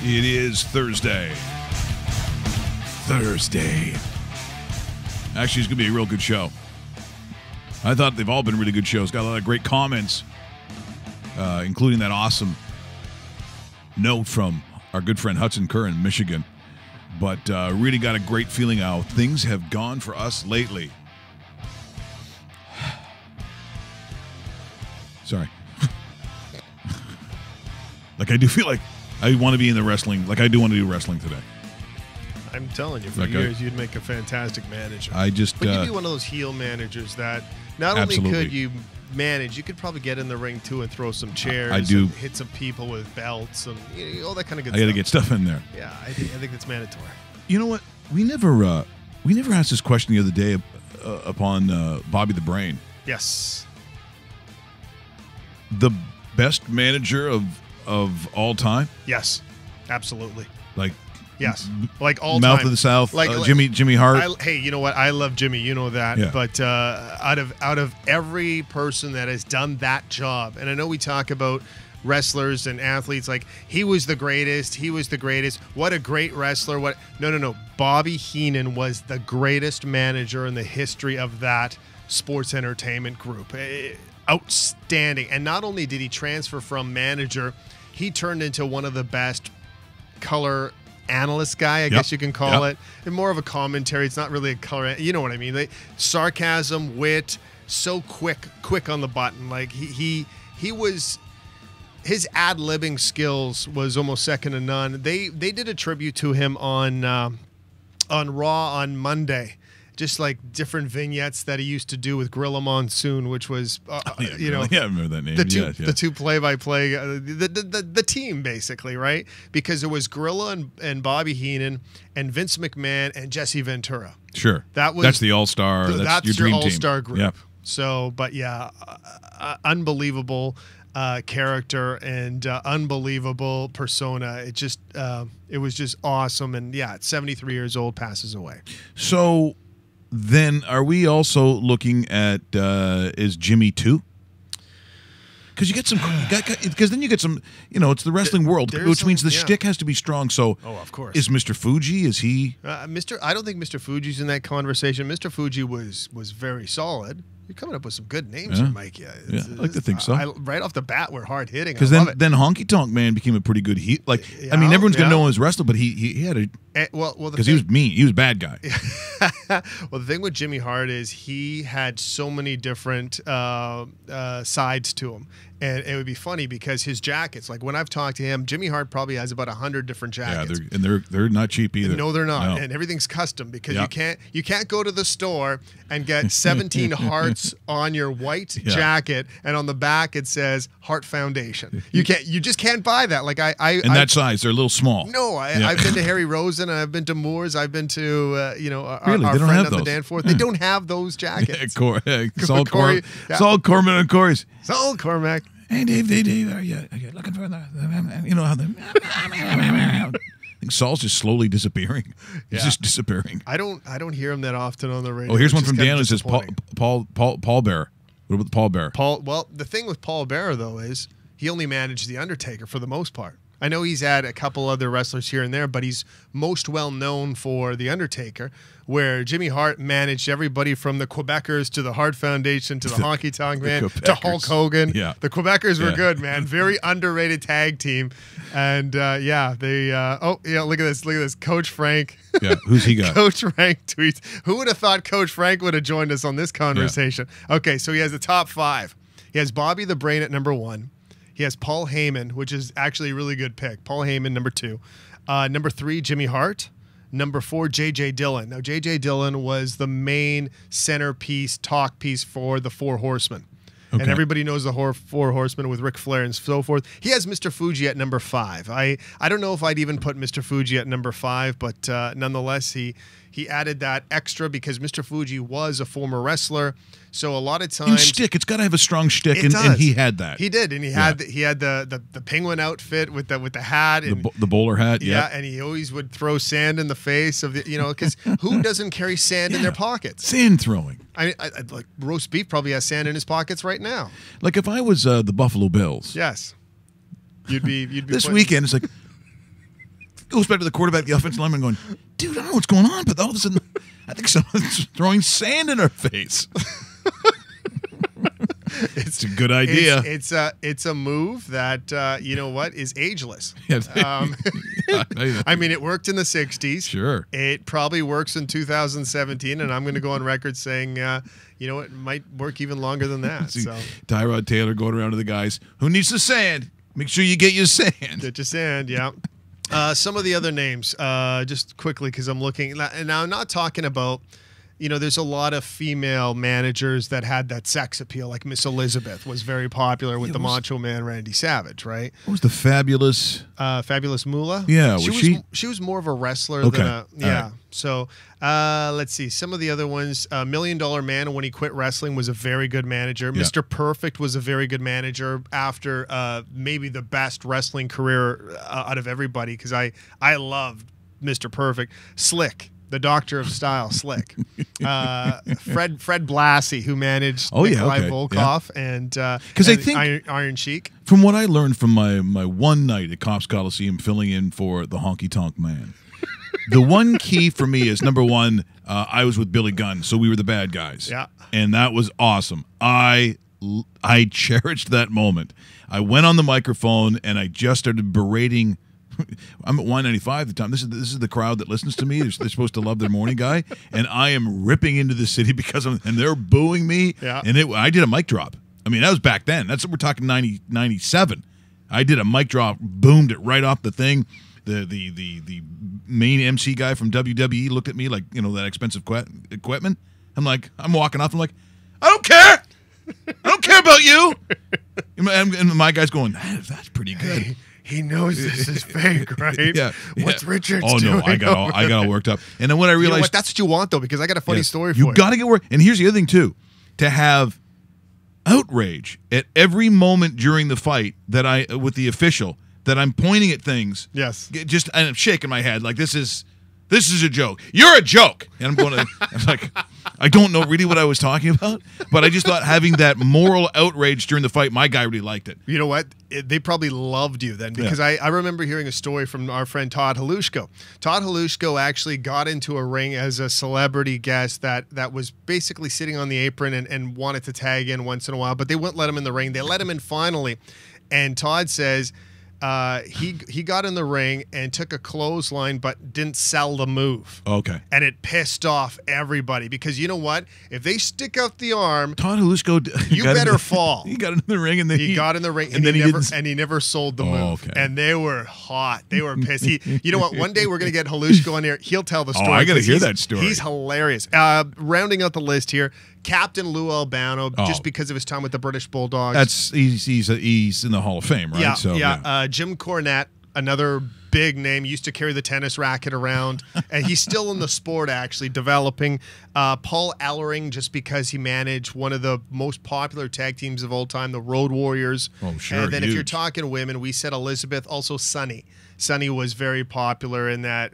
It is Thursday. Actually, it's going to be a real good show. I thought they've all been really good shows. Got a lot of great comments, including that awesome note from our good friend Hudson Kerr in Michigan. But really got a great feeling how things have gone for us lately. Sorry. Like, I do feel like I want to be in the wrestling. Like, I do want to do wrestling today. I'm telling you, for years, you'd make a fantastic manager. But you'd be one of those heel managers that not only could you manage, you could probably get in the ring, too, and throw some chairs. I do. And hit some people with belts and all that kind of good stuff. I got to get stuff in there. Yeah, I think that's mandatory. You know what? We never asked this question the other day upon Bobby the Brain. Yes. The best manager of all time? Yes, absolutely. Yes, like all Mouth time. of the South, like Jimmy Hart. Hey, you know what? I love Jimmy. You know that. Yeah. But out of every person that has done that job, and I know we talk about wrestlers and athletes like he was the greatest. He was the greatest. What a great wrestler. What? No. Bobby Heenan was the greatest manager in the history of that sports entertainment group. Outstanding. And not only did he transfer from manager, he turned into one of the best color analyst guy, I guess you can call it. And more of a commentary. It's not really a color. You know what I mean? Sarcasm, wit, so quick on the button. Like he was, his ad-libbing skills was almost second to none. They did a tribute to him on Raw on Monday. Just like different vignettes that he used to do with Gorilla Monsoon, which was, I remember that name. The two play-by-play, the team basically, right? Because it was Gorilla and Bobby Heenan and Vince McMahon and Jesse Ventura. Sure, that's the all-star. That's your dream all-star team. group. Yep. So, but yeah, unbelievable character and unbelievable persona. It was just awesome. And yeah, at 73 years old, passes away. So. Then are we also looking at is Jimmy 2? Because you get some, because then you get some, it's the wrestling world, which means the shtick has to be strong. So, of course, is Mr. Fuji? Is he? I don't think Mr. Fuji's in that conversation. Mr. Fuji was very solid. You're coming up with some good names here, Mike. Yeah, I like to think so. Right off the bat, we're hard hitting. Because then Honky Tonk Man became a pretty good heel. Everyone's gonna know him as wrestler, but he had a because he was mean. He was a bad guy. Well, the thing with Jimmy Hart is he had so many different sides to him. And it would be funny because his jackets, like when I've talked to him, Jimmy Hart probably has about 100 different jackets. Yeah, they're not cheap either. No, they're not. No. And everything's custom because you can't go to the store and get 17 hearts on your white jacket and on the back it says Hart Foundation. You just can't buy that. Like that size, they're a little small. No, I've been to Harry Rosen, and I've been to Moore's, I've been to our they don't friend have on those. the Danforth. They don't have those jackets. Saul Cormac and Corey's. Saul Cormac. Hey, Dave, are you looking for how I think Saul's just slowly disappearing. He's just disappearing. I don't hear him that often on the radio. Oh, here's one from Dan that says Paul Bearer. What about Paul Bearer? Well, the thing with Paul Bearer, though, is he only managed The Undertaker for the most part. I know he's had a couple other wrestlers here and there, but he's most well known for The Undertaker, where Jimmy Hart managed everybody from the Quebecers to the Hart Foundation to the Honky Tonk Man to Hulk Hogan. Yeah. The Quebecers were good, man. Very underrated tag team. And look at this. Coach Frank. Yeah, who's he got? Coach Frank tweets, who would have thought Coach Frank would have joined us on this conversation? Yeah. Okay, so he has the top 5. He has Bobby the Brain at number 1. He has Paul Heyman, which is actually a really good pick. Paul Heyman, number 2. Number 3, Jimmy Hart. Number 4, J.J. Dillon. Now, J.J. Dillon was the main centerpiece, talk piece for the Four Horsemen. Okay. And everybody knows the Four Horsemen with Ric Flair and so forth. He has Mr. Fuji at number 5. I don't know if I'd even put Mr. Fuji at number 5, but nonetheless, he added that extra because Mr. Fuji was a former wrestler. So a lot of times, shtick, it's got to have a strong shtick, and he had that. He did, and he had the penguin outfit with the hat, and the bowler hat. Yeah, and he always would throw sand in the face of because who doesn't carry sand in their pockets? Sand throwing. I like roast beef probably has sand in his pockets right now. Like if I was the Buffalo Bills, yes, you'd be this weekend. It's like Goes back to the quarterback, the offensive lineman, going, dude, I don't know what's going on, but all of a sudden, I think someone's throwing sand in her face. It's a good idea. It's a move that you know what is ageless. I mean, it worked in the '60s. Sure. It probably works in 2017, and I'm going to go on record saying, you know, it might work even longer than that. So Tyrod Taylor going around to the guys, who needs the sand? Make sure you get your sand. Get your sand, yeah. Some of the other names, just quickly, because I'm looking, and now I'm not talking about. You know, there's a lot of female managers that had that sex appeal. Like Miss Elizabeth was very popular with the Macho Man Randy Savage, right? What was the Fabulous Moolah? Yeah, she was more of a wrestler okay. than a Right. So let's see some of the other ones. $1 Million Man, when he quit wrestling, was a very good manager. Yeah. Mr. Perfect was a very good manager after maybe the best wrestling career out of everybody, because I loved Mr. Perfect. Slick. The Doctor of Style, Slick. Fred Blassie, who managed Nikolai Volkov and because I think Iron Sheik. From what I learned from my one night at Cops Coliseum filling in for the Honky Tonk Man, the one key for me is, number one, I was with Billy Gunn, so we were the bad guys. Yeah. And that was awesome. I cherished that moment. I went on the microphone and I just started berating. I'm at 195 at the time. This is the crowd that listens to me. They're supposed to love their morning guy, and I am ripping into the city because and they're booing me. Yeah. And I did a mic drop. I mean, that was back then. That's what we're talking 97. I did a mic drop, boomed it right off the thing. The main MC guy from WWE looked at me like, you know, that expensive equipment. I'm walking off. I'm like, I don't care. I don't care about you. And my guy's going, that's pretty good. Hey, he knows this is fake, right? Yeah. What's Richards doing? doing? Oh, no, I got all worked up. And then when I realized... You know what? That's what you want, though, because I got a funny story for you. You got to get work. And here's the other thing, too. To have outrage at every moment during the fight with the official, that I'm pointing at things. Yes. And I'm shaking my head like, this is a joke. You're a joke. And I'm going to... I'm like... I don't know really what I was talking about, but I just thought having that moral outrage during the fight, my guy really liked it. You know what? They probably loved you then, because I remember hearing a story from our friend Todd Halushko. Todd Halushko actually got into a ring as a celebrity guest that was basically sitting on the apron and wanted to tag in once in a while, but they wouldn't let him in the ring. They let him in finally, and Todd says he got in the ring and took a clothesline but didn't sell the move. Okay. And it pissed off everybody, because you know what? If they stick out the arm, Todd Halushko, you better fall. He got in the ring, and then he got in the ring, and he never sold the move. Okay. And they were hot. They were pissed. You know what? One day we're gonna get Halushko on here. He'll tell the story. I got to hear that story. He's hilarious. Rounding out the list here, Captain Lou Albano, just because of his time with the British Bulldogs. He's in the Hall of Fame, right? Yeah, So, yeah. Jim Cornette, another big name, used to carry the tennis racket around, and he's still in the sport, actually developing. Paul Ellering, just because he managed one of the most popular tag teams of all time, the Road Warriors. Oh, sure. And then huge. if you're talking women, we said Elizabeth, also Sunny. Sunny was very popular in that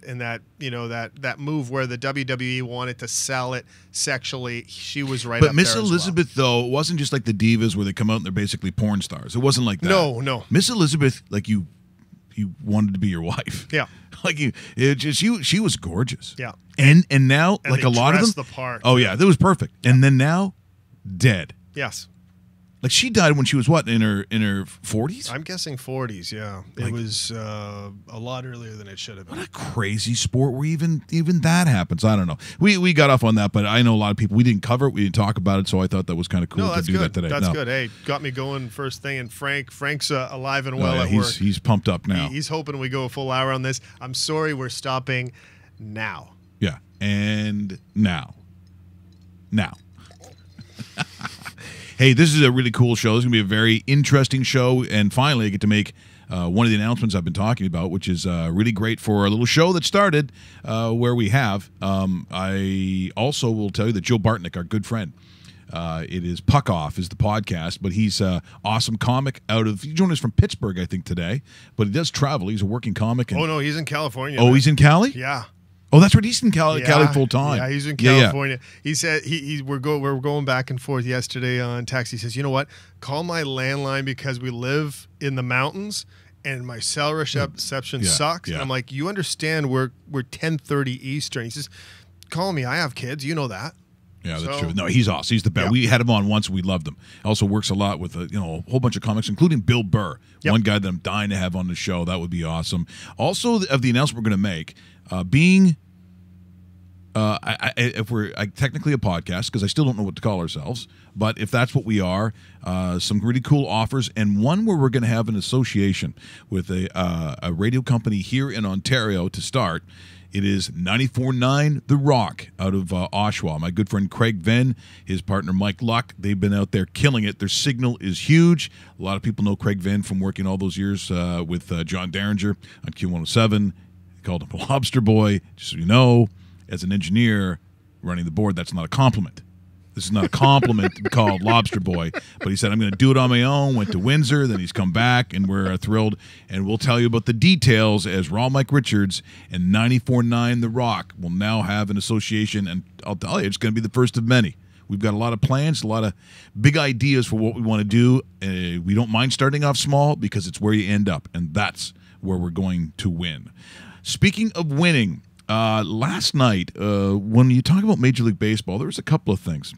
move where the WWE wanted to sell it sexually. She was right up there. But Miss Elizabeth, though, it wasn't just like the divas where they come out and they're basically porn stars. It wasn't like that. No. Miss Elizabeth, like you wanted to be your wife. Yeah. Like she was gorgeous. Yeah. And now, like a lot of them. The part. Oh yeah, that was perfect. Yeah. And then now, dead. Yes. Like she died when she was what, in her 40s? I'm guessing 40s. Yeah, it was a lot earlier than it should have been. What a crazy sport where even that happens. I don't know. We got off on that, but I know a lot of people. We didn't cover it. We didn't talk about it, so I thought that was kind of cool to do that today. That's good. Hey, got me going first thing. And Frank's alive and well at work. He's pumped up now. He's hoping we go a full hour on this. I'm sorry, we're stopping now. Yeah, and now. Hey, this is a really cool show. This is going to be a very interesting show. And finally, I get to make one of the announcements I've been talking about, which is really great for a little show that started where we have. I also will tell you that Joe Bartnick, our good friend, it is Puck Off is the podcast, but he's an awesome comic he joined us from Pittsburgh, I think, today. But he does travel. He's a working comic. Oh, no, he's in California. Oh, he's in Cali? Yeah. Oh, that's right. He's in Cali full time. Yeah, he's in California. He said we're going back and forth yesterday on text. He says, "You know what? Call my landline because we live in the mountains and my cell reception Yeah, sucks. yeah. And I'm like, you understand we're 10:30 Eastern. He says, call me. I have kids. You know that. Yeah, that's So- true. No, he's awesome. He's the best. Yeah. We had him on once. We loved him. Also works a lot with a whole bunch of comics, including Bill Burr, Yep. one guy that I'm dying to have on the show. That would be awesome. Also, of the announcement we're going to make, being if we're technically a podcast, because I still don't know what to call ourselves, but if that's what we are, some really cool offers, and one where we're going to have an association with a radio company here in Ontario to start. It is 94.9 The Rock out of Oshawa. My good friend Craig Venn, his partner Mike Luck, they've been out there killing it. Their signal is huge. A lot of people know Craig Venn from working all those years with John Derringer on Q107. They called him Lobster Boy. Just so you know, as an engineer running the board, that's not a compliment. This is not a compliment to be called Lobster Boy, but he said, I'm going to do it on my own, went to Windsor, then he's come back, and we're thrilled, and we'll tell you about the details as Raw Mike Richards and 94.9 The Rock will now have an association, and I'll tell you, it's going to be the first of many. We've got a lot of plans, a lot of big ideas for what we want to do. We don't mind starting off small because it's where you end up, and that's where we're going to win. Speaking of winning, last night, when you talk about Major League Baseball, there was a couple of things.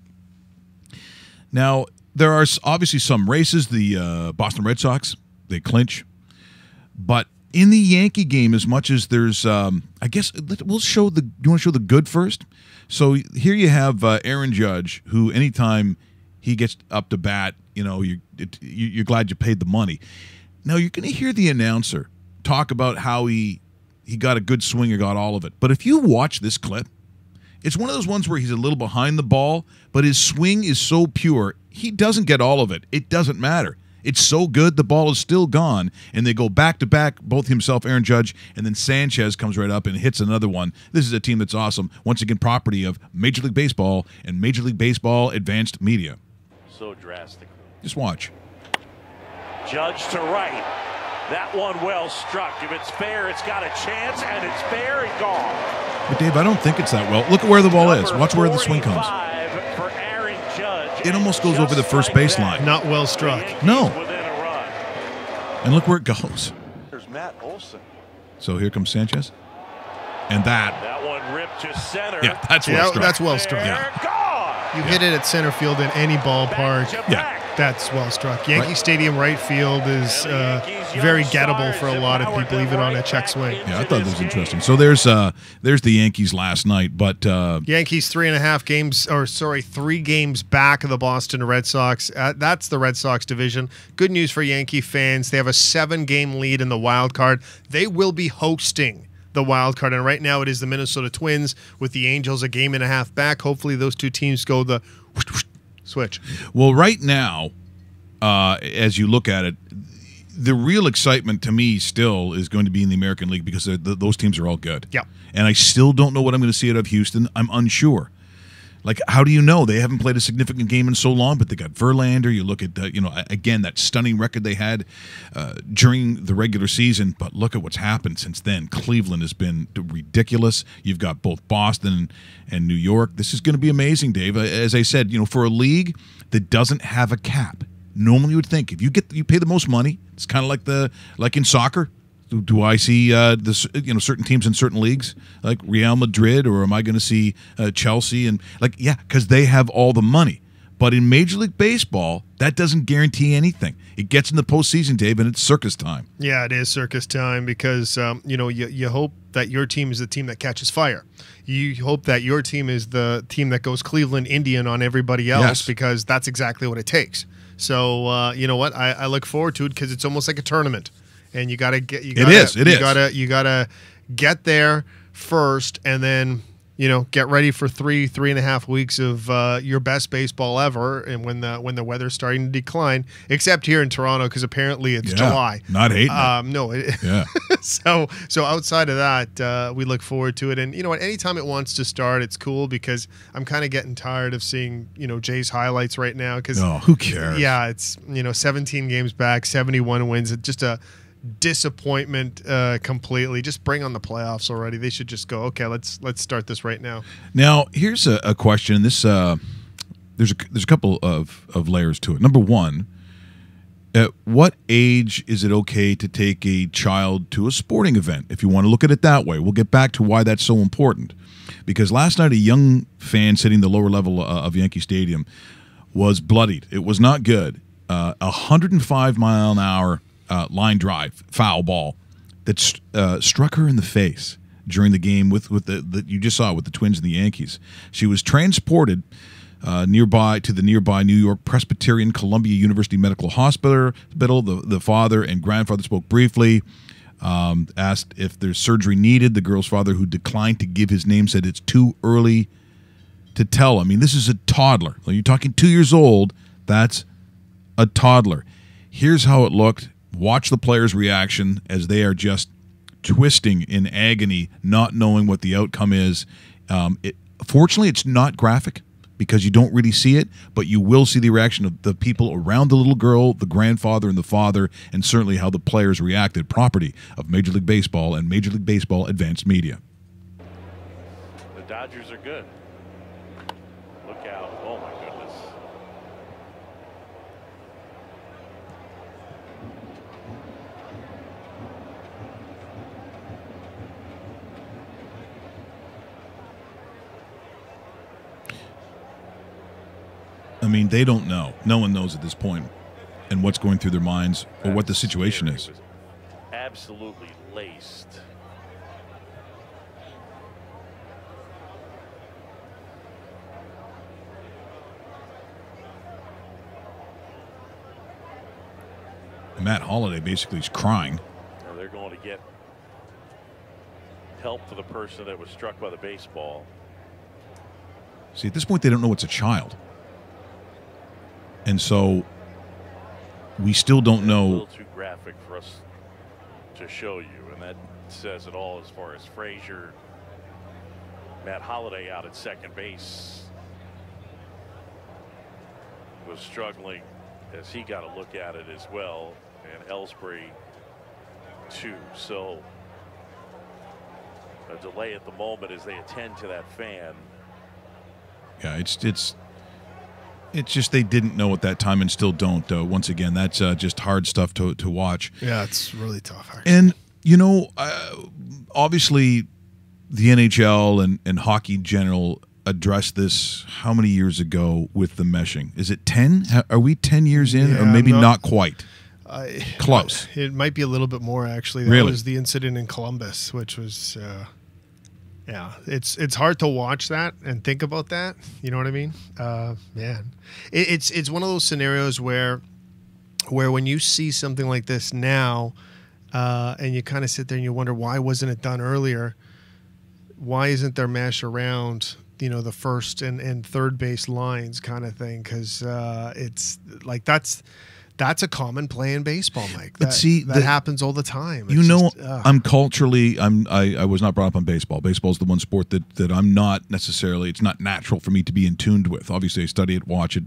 Now, there are obviously some races. The Boston Red Sox, they clinch. But in the Yankee game, as much as there's, I guess we'll show the. You want to show the good first? So here you have Aaron Judge, who anytime he gets up to bat, you're glad you paid the money. Now you're going to hear the announcer talk about how he got a good swing or got all of it. But if you watch this clip, it's one of those ones where he's a little behind the ball, but his swing is so pure, he doesn't get all of it. It doesn't matter. It's so good, the ball is still gone, and they go back-to-back, both himself, Aaron Judge, and then Sanchez comes right up and hits another one. This is a team that's awesome. Once again, property of Major League Baseball and Major League Baseball Advanced Media. So drastic. Just watch. Judge to right. That one well struck. If it's fair, it's got a chance, and it's fair and gone. But, Dave, I don't think it's that well. Look at where the ball is. Watch where the swing comes. For Aaron Judge, It almost goes over the first baseline. Not well struck. No. Within a run. And look where it goes. There's Matt Olson. So here comes Sanchez. And That one ripped to center. yeah, that's well struck. That's well struck. There, gone. You hit it at center field in any ballpark. Back to Yeah. back. That's well struck. Yankee Right. Stadium right field is very gettable for a lot of people, even on a check swing. Yeah, I thought that was interesting. So there's the Yankees last night, but Yankees 3 games back of the Boston Red Sox. That's the Red Sox division. Good news for Yankee fans. They have a 7-game lead in the wild card. They will be hosting the wild card, and right now it is the Minnesota Twins with the Angels a game and a half back. Hopefully those two teams go the switch. well, right now, as you look at it, the real excitement to me still is going to be in the American League because those teams are all good. Yep. And I still don't know what I'm going to see out of Houston. I'm unsure. Like, how do you know? They haven't played a significant game in so long, but they got Verlander. You look at, again, that stunning record they had during the regular season, but look at what's happened since then. Cleveland has been ridiculous. You've got both Boston and New York. This is going to be amazing, Dave. As I said, for a league that doesn't have a cap, normally you would think if you pay the most money, it's kind of like in soccer. Do I see certain teams in certain leagues like Real Madrid, or am I going to see Chelsea? And because they have all the money. But in Major League Baseball, that doesn't guarantee anything. It gets in the postseason, Dave, and it's circus time. Yeah, it is circus time because you hope that your team is the team that catches fire. You hope that your team is the team that goes Cleveland Indian on everybody else, Yes. because that's exactly what it takes. So you know what? I look forward to it because it's almost like a tournament. And you gotta get. You gotta get there first, and then get ready for 3.5 weeks of your best baseball ever. And when the weather's starting to decline, except here in Toronto, because apparently it's July. Not hating it. No. Yeah. So outside of that, we look forward to it. And you know what? Anytime it wants to start, it's cool because I'm kind of getting tired of seeing Jay's highlights right now. Because Who cares? yeah, it's 17 games back, 71 wins. It's just a disappointment completely. Just bring on the playoffs already. They should just go, okay, let's start this right now. Now, here's a question. This there's a couple of layers to it. Number one, At what age is it okay to take a child to a sporting event? If you want to look at it that way, we'll get back to why that's so important. Because last night, a young fan sitting the lower level of Yankee Stadium was bloodied. It was not good. 105-mile-an-hour line drive foul ball that struck her in the face during the game with the you just saw with the Twins and the Yankees. She was transported nearby to the nearby New York Presbyterian Columbia University Medical Hospital. The father and grandfather spoke briefly, asked if there's surgery needed. The girl's father, who declined to give his name, said it's too early to tell. I mean, this is a toddler. When you're talking 2 years old, that's a toddler. Here's how it looked. Watch the players' reaction as they are just twisting in agony, not knowing what the outcome is. Fortunately, it's not graphic because you don't really see it, but you will see the reaction of the people around the little girl, the grandfather and the father, and certainly how the players reacted, property of Major League Baseball and Major League Baseball Advanced Media. The Dodgers are good. Look out. Oh, my goodness. I mean, they don't know. No one knows at this point and what's going through their minds or what the situation is. It was absolutely laced. Matt Holliday basically is crying. Now they're going to get help for the person that was struck by the baseball. See, at this point, they don't know it's a child. And so we still don't know. A little too graphic for us to show you, and that says it all as far as Frazier. Matt Holliday out at second base was struggling as he got a look at it as well, and Ellsbury too. So a delay at the moment as they attend to that fan. Yeah, it's just they didn't know at that time and still don't. Once again, that's just hard stuff to watch. Yeah, it's really tough, actually. And, obviously the NHL and hockey in general addressed this how many years ago with the meshing? Is it 10? Are we 10 years in? Yeah, or maybe not quite? Close. It might be a little bit more, actually. That was the incident in Columbus, which was... yeah, it's hard to watch that and think about that. You know what I mean? Man, it's one of those scenarios where when you see something like this now, and you kind of sit there and you wonder, why wasn't it done earlier? Why isn't there mesh around, the first and third base lines kind of thing? Because it's like that's a common play in baseball, Mike. But see, that happens all the time. I'm culturally, I was not brought up on baseball. Baseball is the one sport that I'm not necessarily, it's not natural for me to be in tuned with. Obviously, I study it, watch it,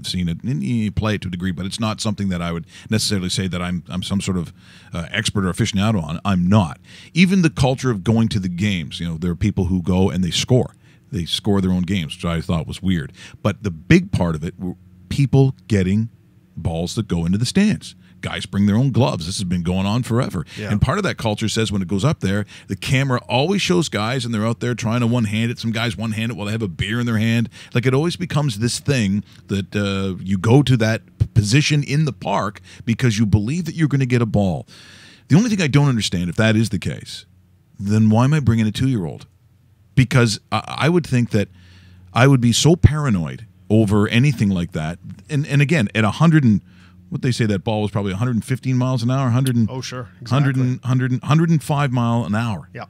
seen it, and you play it to a degree, but it's not something that I would necessarily say that I'm some sort of expert or aficionado on. I'm not. Even the culture of going to the games, there are people who go and they score. They score their own games, which I thought was weird. But the big part of it were people getting balls that go into the stands. Guys bring their own gloves. This has been going on forever. Yeah. And part of that culture says when it goes up there, the camera always shows guys and they're out there trying to one-hand it. Some guys one-hand it while they have a beer in their hand. Like it always becomes this thing that you go to that position in the park because you believe that you're going to get a ball. The only thing I don't understand, if that is the case, then why am I bringing a 2-year-old? Because I would think that I would be so paranoid over anything like that. And again, at 100 and what they say that ball was probably 115 miles an hour, 100 and, oh sure, exactly. 105 mile an hour. Yeah.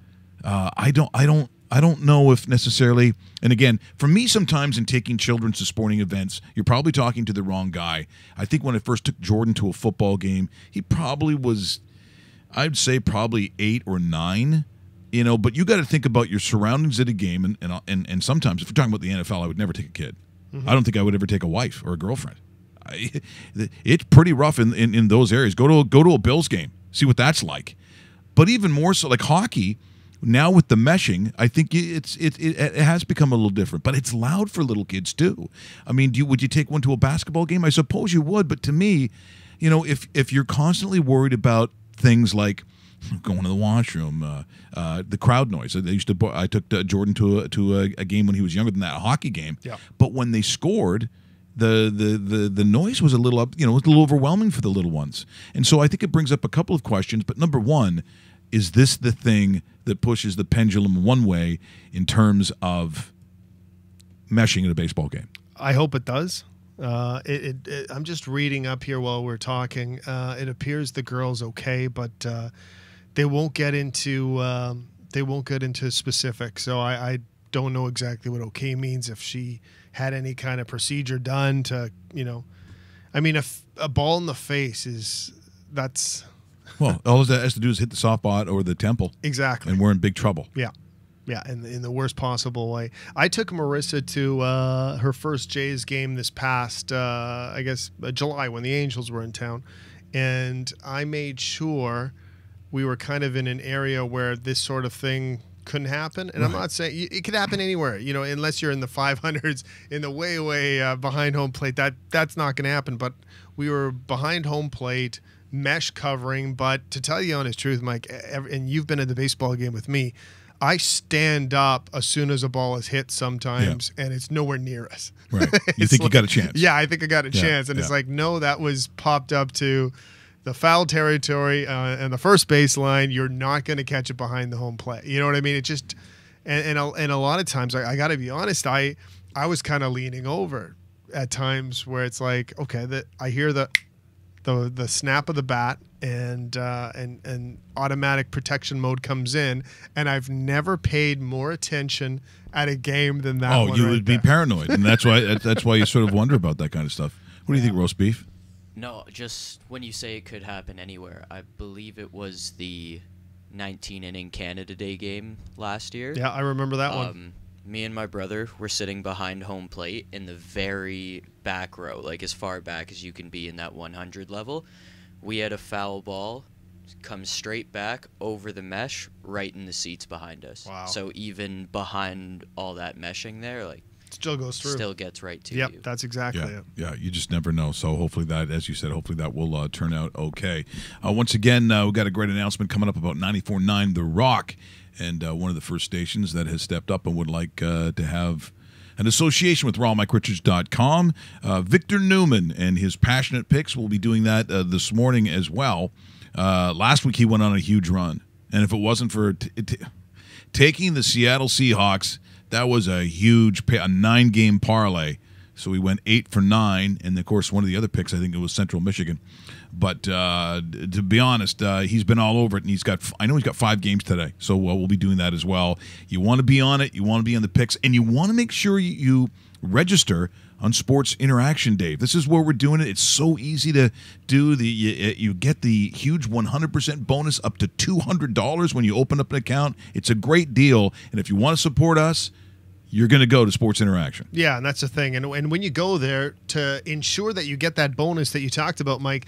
I don't know if necessarily, and again, for me sometimes in taking children to sporting events, you're probably talking to the wrong guy. I think when I first took Jordan to a football game, he probably was, I'd say probably 8 or 9. But you got to think about your surroundings at a game, and sometimes if we're talking about the NFL, I would never take a kid. Mm-hmm. I don't think I would ever take a wife or a girlfriend. It's pretty rough in those areas. Go to a Bills game, see what that's like. But even more so, like hockey, now with the meshing, I think it has become a little different. But it's loud for little kids too. I mean, would you take one to a basketball game? I suppose you would, but to me, you know, if you're constantly worried about things like going to the washroom, the crowd noise. I took Jordan to a game when he was younger than that, a hockey game. Yeah. But when they scored, the noise was a little up, you know, it was a little overwhelming for the little ones. And so I think it brings up a couple of questions. But number one, is this the thing that pushes the pendulum one way in terms of meshing in a baseball game? I hope it does. I'm just reading up here while we're talking. It appears the girl's okay, but they won't get into specifics. So I don't know exactly what okay means, if she had any kind of procedure done to, you know, I mean, a ball in the face that's Well, all it has to do is hit the soft spot or the temple. exactly. And we're in big trouble. Yeah. Yeah, in the worst possible way. I took Marissa to her first Jays game this past, July, when the Angels were in town. And I made sure we were kind of in an area where this sort of thing couldn't happen. And I'm not saying it could happen anywhere, you know, unless you're in the 500s, in the way behind home plate. That's not going to happen. But we were behind home plate, mesh covering. But to tell you the honest truth, Mike, and you've been at the baseball game with me, I stand up as soon as a ball is hit sometimes, and it's nowhere near us. Right. You think you got a chance? Yeah, I think I got a chance. And it's like, no, that was popped up to the foul territory and the first baseline. You're not going to catch it behind the home plate. You know what I mean? It just and a lot of times, I got to be honest, I was kind of leaning over at times where it's like, okay, I hear the snap of the bat and automatic protection mode comes in, and I've never paid more attention at a game than that. Oh, you would be paranoid, and that's why you sort of wonder about that kind of stuff. What do you think, roast beef? No, just when you say it could happen anywhere, I believe it was the 19-inning Canada Day game last year. Yeah, I remember that one. Me and my brother were sitting behind home plate in the very back row, like as far back as you can be in that 100 level. We had a foul ball come straight back over the mesh right in the seats behind us. Wow. So even behind all that meshing there, like, still goes through. Still gets right to yep, you. That's exactly it. Yeah, you just never know. So hopefully that, as you said, hopefully that will turn out okay. Once again, we've got a great announcement coming up about 94.9 The Rock, and one of the first stations that has stepped up and would like to have an association with RawMikeRichards.com. Victor Newman and his passionate picks will be doing that this morning as well. Last week he went on a huge run, and if it wasn't for taking the Seattle Seahawks, that was a huge a 9-game parlay. So we went 8 for 9, and of course one of the other picks, I think it was Central Michigan. But to be honest, he's been all over it, and I know he's got 5 games today, so we'll be doing that as well. You want to be on it, you want to be on the picks, and you want to make sure you register on Sports Interaction, Dave. This is where we're doing it. It's so easy to do. You get the huge 100% bonus up to $200 when you open up an account. It's a great deal, and if you want to support us, you're going to go to Sports Interaction. Yeah, and that's the thing. And when you go there, to ensure that you get that bonus that you talked about, Mike,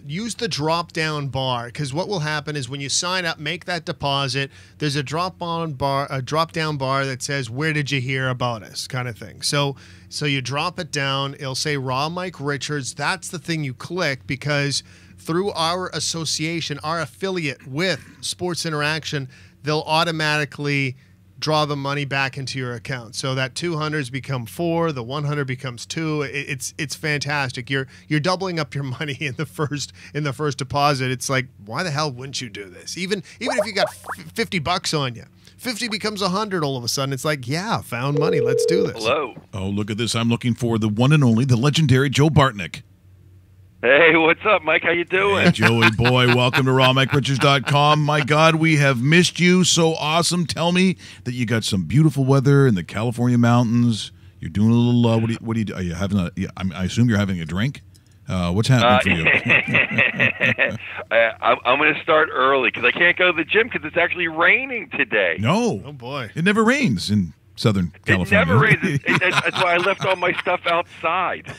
use the drop-down bar, because what will happen is when you sign up, make that deposit, there's a drop-down bar that says, where did you hear about us, kind of thing. So you drop it down. It'll say Raw Mike Richards. That's the thing you click, because through our association, our affiliate with Sports Interaction, they'll automatically draw the money back into your account. So that 200s become 4, the 100 becomes 2. It's fantastic. You're doubling up your money in the first deposit. It's like, why the hell wouldn't you do this? Even if you got $50 on you, 50 becomes 100 all of a sudden. It's like, yeah, found money. Let's do this. Hello. Oh, look at this. I'm looking for the one and only, the legendary Joe Bartnick. Hey, what's up, Mike? How you doing? Hey, Joey boy, welcome to RawMikeRichards.com. My God, we have missed you. So awesome. Tell me that you got some beautiful weather in the California mountains. You're doing a little. What do you do? Are you having a? I assume you're having a drink. What's happening for you? I'm going to start early because I can't go to the gym because it's actually raining today. No. Oh boy. It never rains in Southern California. It never rains. That's why I left all my stuff outside.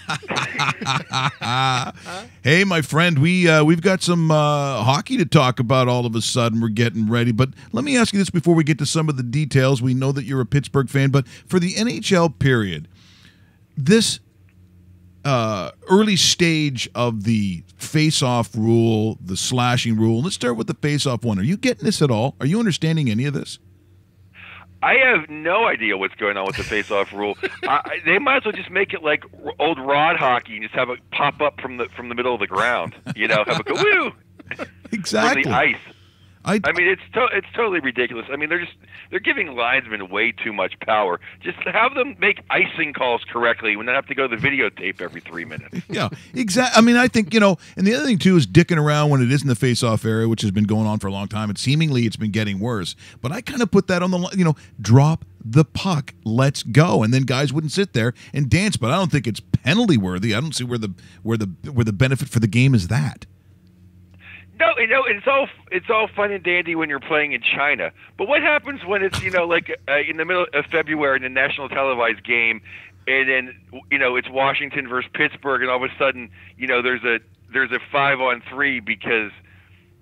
Hey, my friend, we've got some hockey to talk about all of a sudden. We're getting ready. But let me ask you this before we get to some of the details. We know that you're a Pittsburgh fan, but for the NHL period, this early stage of the face-off rule, the slashing rule. Let's start with the face-off one. Are you getting this at all? Are you understanding any of this? I have no idea what's going on with the face-off rule. They might as well just make it like old rod hockey and just have it pop up from the middle of the ground. You know, have it go woo. Exactly. Or the ice. I mean, it's totally ridiculous. I mean, they're giving linesmen way too much power. Just have them make icing calls correctly when they have to go to the videotape every 3 minutes. Yeah, exactly. I mean, I think, and the other thing too is dicking around when it is in the face-off area, which has been going on for a long time. And seemingly it's been getting worse. But I kind of put that on the, drop the puck, let's go, and then guys wouldn't sit there and dance. But I don't think it's penalty worthy. I don't see where the benefit for the game is that. No, it's all fun and dandy when you're playing in China. But what happens when it's in the middle of February in a national televised game, and then it's Washington versus Pittsburgh, and all of a sudden there's a 5-on-3 because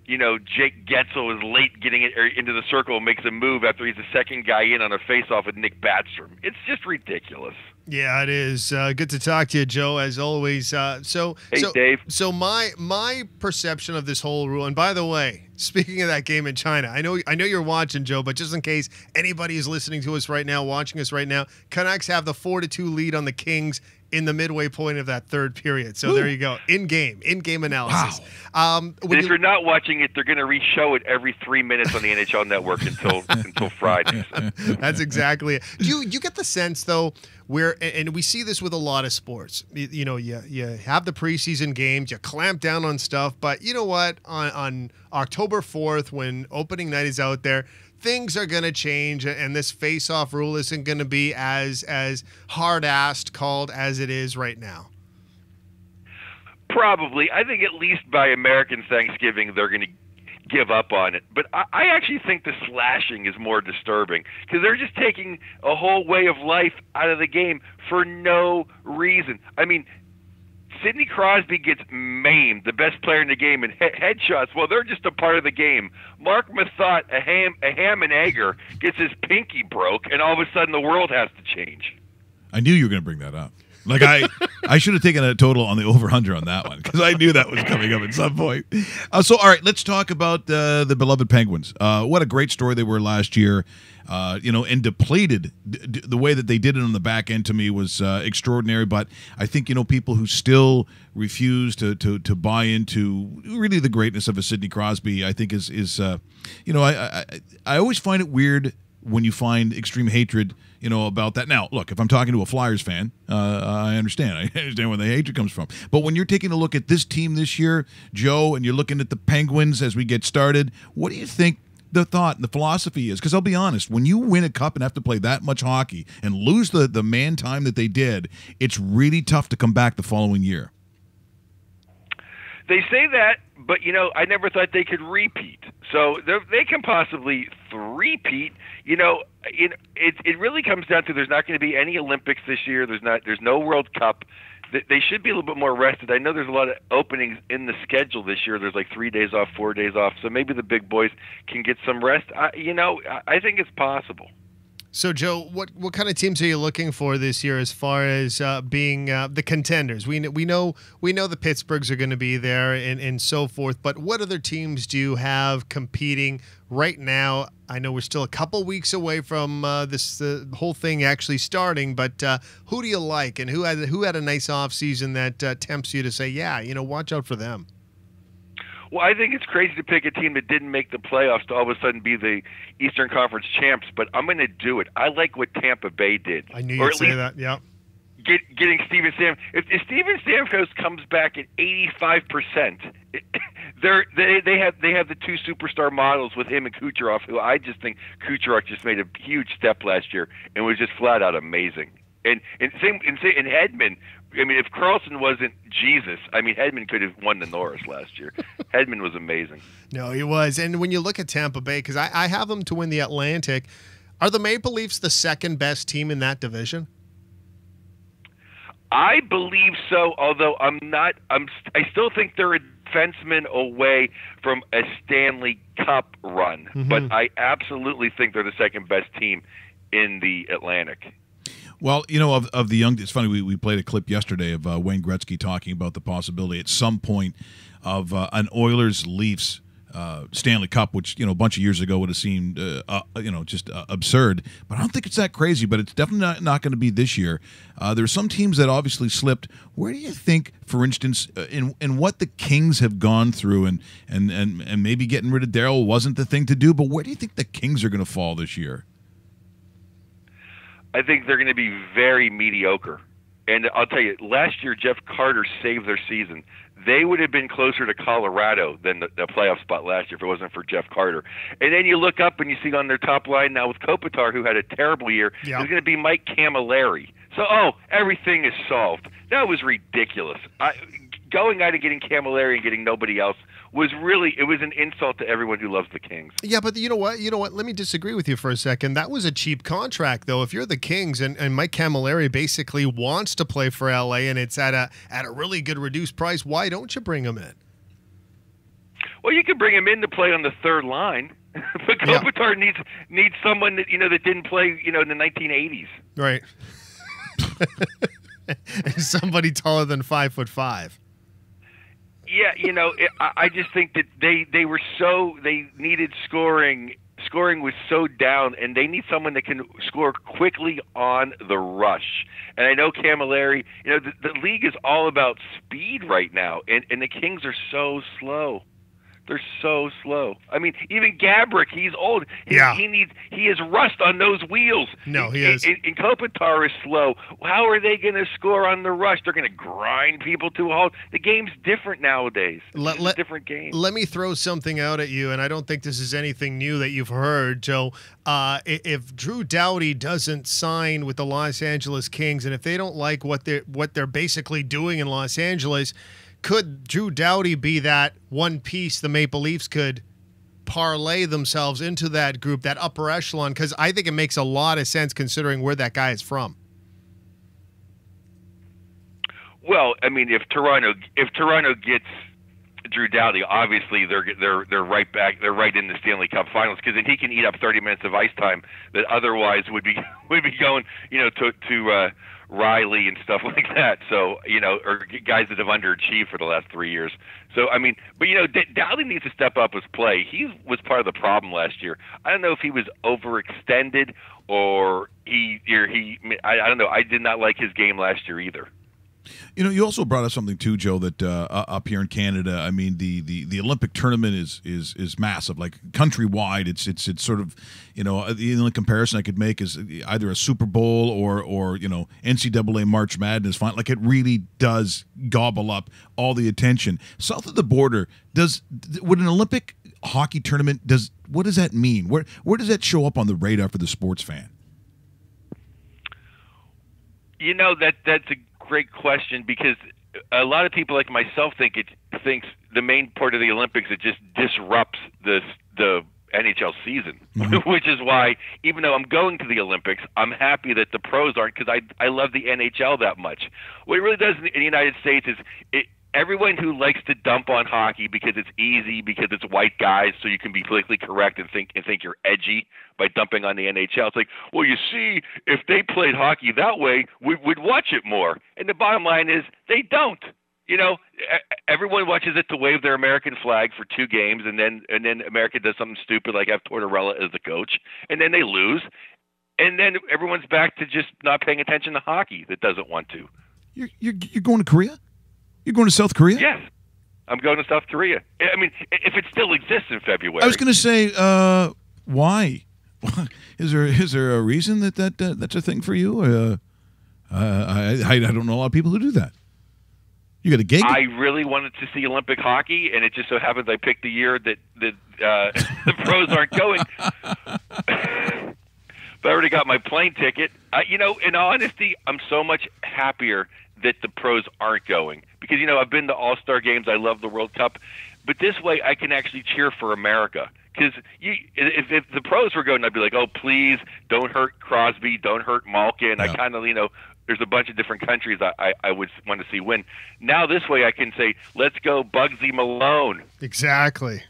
Jake Getzel is late getting it into the circle and makes a move after he's the second guy in on a face-off with Nick Backstrom. It's just ridiculous. Yeah, it is. Good to talk to you, Joe, as always. Hey, so Dave. So my perception of this whole rule, and by the way, speaking of that game in China, I know you're watching, Joe, but just in case anybody is listening to us right now, watching us right now, Canucks have the 4-2 lead on the Kings in the midway point of that third period. So there you go. In-game analysis. Wow. If you're not watching it, they're going to re-show it every 3 minutes on the NHL Network until Friday. That's exactly it. You get the sense, though, where, and we see this with a lot of sports, you have the preseason games, you clamp down on stuff, but you know what? On October 4th, when opening night is out there, things are going to change, and this face-off rule isn't going to be as hard-assed called as it is right now. Probably. I think at least by American Thanksgiving they're going to give up on it. But I actually think the slashing is more disturbing because they're just taking a whole way of life out of the game for no reason. I mean, Sidney Crosby gets maimed, the best player in the game, and headshots. Well, they're just a part of the game. Mark Mathot, a ham and egger, gets his pinky broke, and all of a sudden the world has to change. I knew you were going to bring that up. Like I should have taken a total on the over-under on that one because I knew that was coming up at some point. So, all right, let's talk about the beloved Penguins. What a great story they were last year. And depleted. The way that they did it on the back end to me was extraordinary. But I think people who still refuse to buy into really the greatness of a Sidney Crosby, I think is I always find it weird when you find extreme hatred about that. Now, look, if I'm talking to a Flyers fan, I understand. I understand where the hatred comes from. But when you're taking a look at this team this year, Joe, and you're looking at the Penguins as we get started, what do you think the thought and the philosophy is? Because I'll be honest, when you win a cup and have to play that much hockey and lose the man time that they did, it's really tough to come back the following year. They say that, but I never thought they could repeat. So they can possibly three-peat. It really comes down to there's not going to be any Olympics this year. There's no World Cup. They should be a little bit more rested. I know there's a lot of openings in the schedule this year. There's like 3 days off, 4 days off. So maybe the big boys can get some rest. I think it's possible. So, Joe, what kind of teams are you looking for this year as far as being the contenders? We know the Pittsburghs are going to be there and so forth, but what other teams do you have competing right now? I know we're still a couple weeks away from the whole thing actually starting, but who do you like, and who had a nice offseason that tempts you to say, yeah, watch out for them? Well, I think it's crazy to pick a team that didn't make the playoffs to all of a sudden be the Eastern Conference champs, but I'm going to do it. I like what Tampa Bay did. I knew you'd say that, yeah. Getting Steven Stamkos. If Steven Stamkos comes back at 85%, they have the two superstar models with him and Kucherov, who I just think Kucherov just made a huge step last year and was just flat out amazing. And Hedman. I mean, if Carlson wasn't Jesus, Hedman could have won the Norris last year. Hedman was amazing. No, he was. And when you look at Tampa Bay, because I have them to win the Atlantic, are the Maple Leafs the second best team in that division? I believe so, although I still think they're a defenseman away from a Stanley Cup run. Mm-hmm. But I absolutely think they're the second best team in the Atlantic. Well, of the young, it's funny, we played a clip yesterday of Wayne Gretzky talking about the possibility at some point of an Oilers-Leafs Stanley Cup, which, a bunch of years ago would have seemed, just absurd. But I don't think it's that crazy, but it's definitely not going to be this year. There are some teams that obviously slipped. Where do you think, for instance, in what the Kings have gone through and maybe getting rid of Darryl wasn't the thing to do, but where do you think the Kings are going to fall this year? I think they're going to be very mediocre. And I'll tell you, last year Jeff Carter saved their season. They would have been closer to Colorado than the playoff spot last year if it wasn't for Jeff Carter. And then you look up and you see on their top line now with Kopitar, who had a terrible year, there's going to be Mike Camilleri. So, everything is solved. That was ridiculous. Going out and getting Camilleri and getting nobody else was an insult to everyone who loves the Kings. Yeah, but you know what? Let me disagree with you for a second. That was a cheap contract, though. If you're the Kings and Mike Camilleri basically wants to play for LA and it's at a really good reduced price, why don't you bring him in? Well, you could bring him in to play on the third line, but Kopitar needs someone that that didn't play in the 1980s. Right. Somebody taller than 5'5". Yeah, I just think that they needed scoring. Scoring was so down, and they need someone that can score quickly on the rush. And I know Camilleri, the league is all about speed right now, and the Kings are so slow. They're so slow. I mean, even Gabrick, he's old. He has rust on those wheels. No, he is. And Kopitar is slow. How are they going to score on the rush? They're going to grind people to a halt. The game's different nowadays. It's a different game. Let me throw something out at you, and I don't think this is anything new that you've heard, Joe. If Drew Doughty doesn't sign with the Los Angeles Kings, and if they don't like what they're basically doing in Los Angeles, could Drew Doughty be that one piece the Maple Leafs could parlay themselves into that group, that upper echelon? Because I think it makes a lot of sense considering where that guy is from. Well, I mean, if Toronto gets Drew Doughty, obviously they're right back. They're right in the Stanley Cup Finals because then he can eat up 30 minutes of ice time that otherwise would be going to Riley and stuff like that. So, or guys that have underachieved for the last 3 years. So, I mean, but, Doughty needs to step up his play. He was part of the problem last year. I don't know if he was overextended or I don't know. I did not like his game last year either. You also brought up something too, Joe, that up here in Canada, I mean, the Olympic tournament is massive. Like countrywide, it's sort of, the only comparison I could make is either a Super Bowl or NCAA March Madness final. Like it really does gobble up all the attention. South of the border, would an Olympic hockey tournament what does that mean? Where does that show up on the radar for the sports fan? That's a great question because a lot of people like myself thinks the main part of the Olympics, it just disrupts the NHL season, which is why even though I'm going to the Olympics, I'm happy that the pros aren't because I love the NHL that much. What it really does in the United States is everyone who likes to dump on hockey because it's easy, because it's white guys, so you can be politically correct and think you're edgy by dumping on the NHL. It's like, well, you see, if they played hockey that way, we'd watch it more. And the bottom line is they don't. Everyone watches it to wave their American flag for 2 games, and then America does something stupid like have Tortorella as the coach, and then they lose, and then everyone's back to just not paying attention to hockey that doesn't want to. You're going to Korea? You're going to South Korea? Yes. I'm going to South Korea. I mean, if it still exists in February. I was going to say, why? Is there a reason that's a thing for you? I don't know a lot of people who do that. You got a gig? I really wanted to see Olympic hockey, and it just so happens I picked the year that the pros aren't going. But I already got my plane ticket. In honesty, I'm so much happier that the pros aren't going because I've been to All-Star games. I love the World Cup, but this way I can actually cheer for America. Because if the pros were going, I'd be like, oh, please don't hurt Crosby, don't hurt Malkin. Yeah. I kind of there's a bunch of different countries I would want to see win. Now this way I can say, let's go Bugsy Malone. Exactly.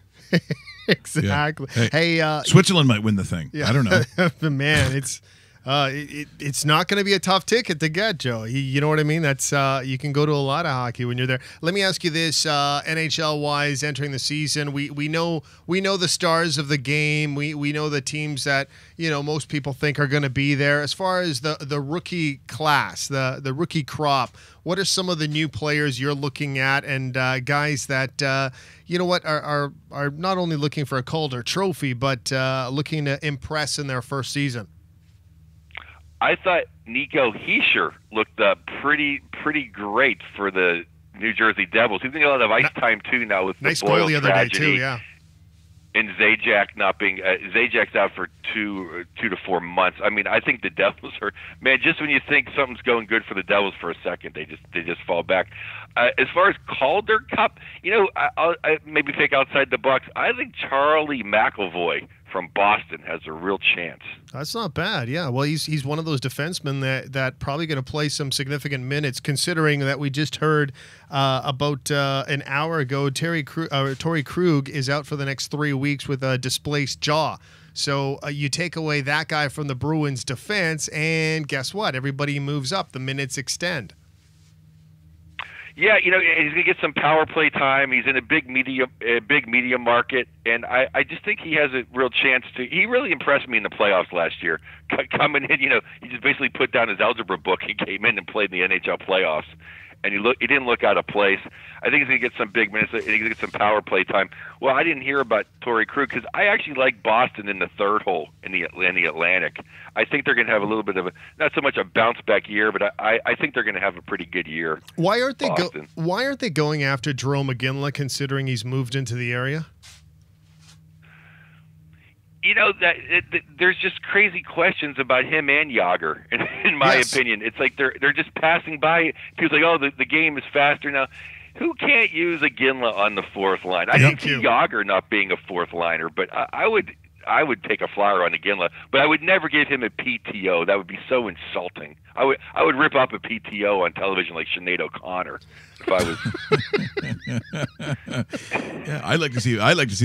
Exactly. Yeah. Hey, Switzerland might win the thing. Yeah. I don't know. Man, it's It's not going to be a tough ticket to get, Joe. You know what I mean? That's you can go to a lot of hockey when you're there. Let me ask you this: NHL wise, entering the season, we know the stars of the game. We know the teams that most people think are going to be there. As far as the rookie class, the rookie crop, what are some of the new players you're looking at, and guys that are not only looking for a Calder Trophy, but looking to impress in their first season? I thought Nico Hischier looked pretty great for the New Jersey Devils. He's getting a lot of ice time too now with the Boyle goal the other tragedy. day too, yeah. And Zajac not being Zajac's out for 2 to 4 months. I mean, I think the Devils are, man. Just when you think something's going good for the Devils for a second, they just fall back. As far as Calder Cup, I maybe think outside the box. I think Charlie McAvoy from Boston has a real chance. That's not bad. Yeah. Well, he's one of those defensemen that probably going to play some significant minutes, considering that we just heard about an hour ago Torrey Krug is out for the next 3 weeks with a displaced jaw. So you take away that guy from the Bruins defense, and guess what? Everybody moves up. The minutes extend. Yeah, he's going to get some power play time. He's in a big media market, and I just think he has a real chance to. He really impressed me in the playoffs last year. Coming in, he just basically put down his algebra book and came in and played in the NHL playoffs. And he didn't look out of place. I think he's going to get some big minutes. He's going to get some power play time. Well, I didn't hear about Torrey Krug because I actually like Boston in the third hole in the Atlantic. I think they're going to have a little bit of not so much a bounce back year, but I think they're going to have a pretty good year. Why aren't they going after Jarome Iginla, considering he's moved into the area? There's just crazy questions about him and Yager, in my opinion. It's like they're just passing by. People's like, oh, the game is faster now. Who can't use Iginla on the fourth line? I can see Yager not being a fourth liner, but I would take a flyer on Iginla, but I would never give him a PTO. That would be so insulting. I would rip up a PTO on television like Sinead O'Connor if I was. Yeah, I'd like to see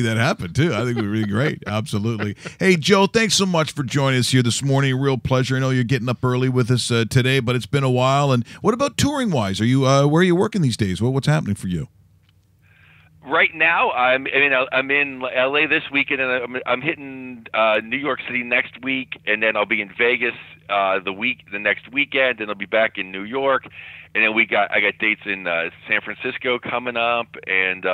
that happen too. I think it would be really great. Absolutely. Hey, Joe, thanks so much for joining us here this morning. A real pleasure. I know you're getting up early with us today, but it's been a while. And what about touring wise? Are you where are you working these days? What's happening for you? Right now, I'm in LA this weekend, and I'm hitting New York City next week, and then I'll be in Vegas the next weekend, and I'll be back in New York, and then I got dates in San Francisco coming up, and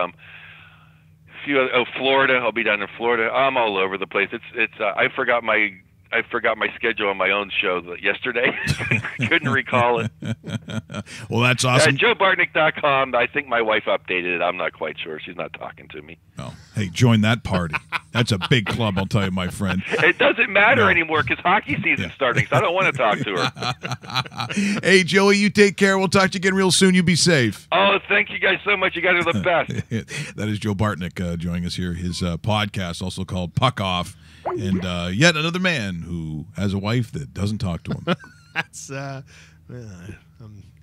Florida. I'll be down in Florida. I'm all over the place. I forgot my schedule on my own show yesterday. Couldn't recall it. Well, that's awesome. JoeBartnick.com. I think my wife updated it. I'm not quite sure. She's not talking to me. Oh, hey, join that party. That's a big club, I'll tell you, my friend. It doesn't matter anymore because hockey season's starting, so I don't want to talk to her. Hey, Joey, you take care. We'll talk to you again real soon. You be safe. Oh, thank you guys so much. You guys are the best. That is Joe Bartnick joining us here. His podcast, also called Puck Off. And yet another man who has a wife that doesn't talk to him. That's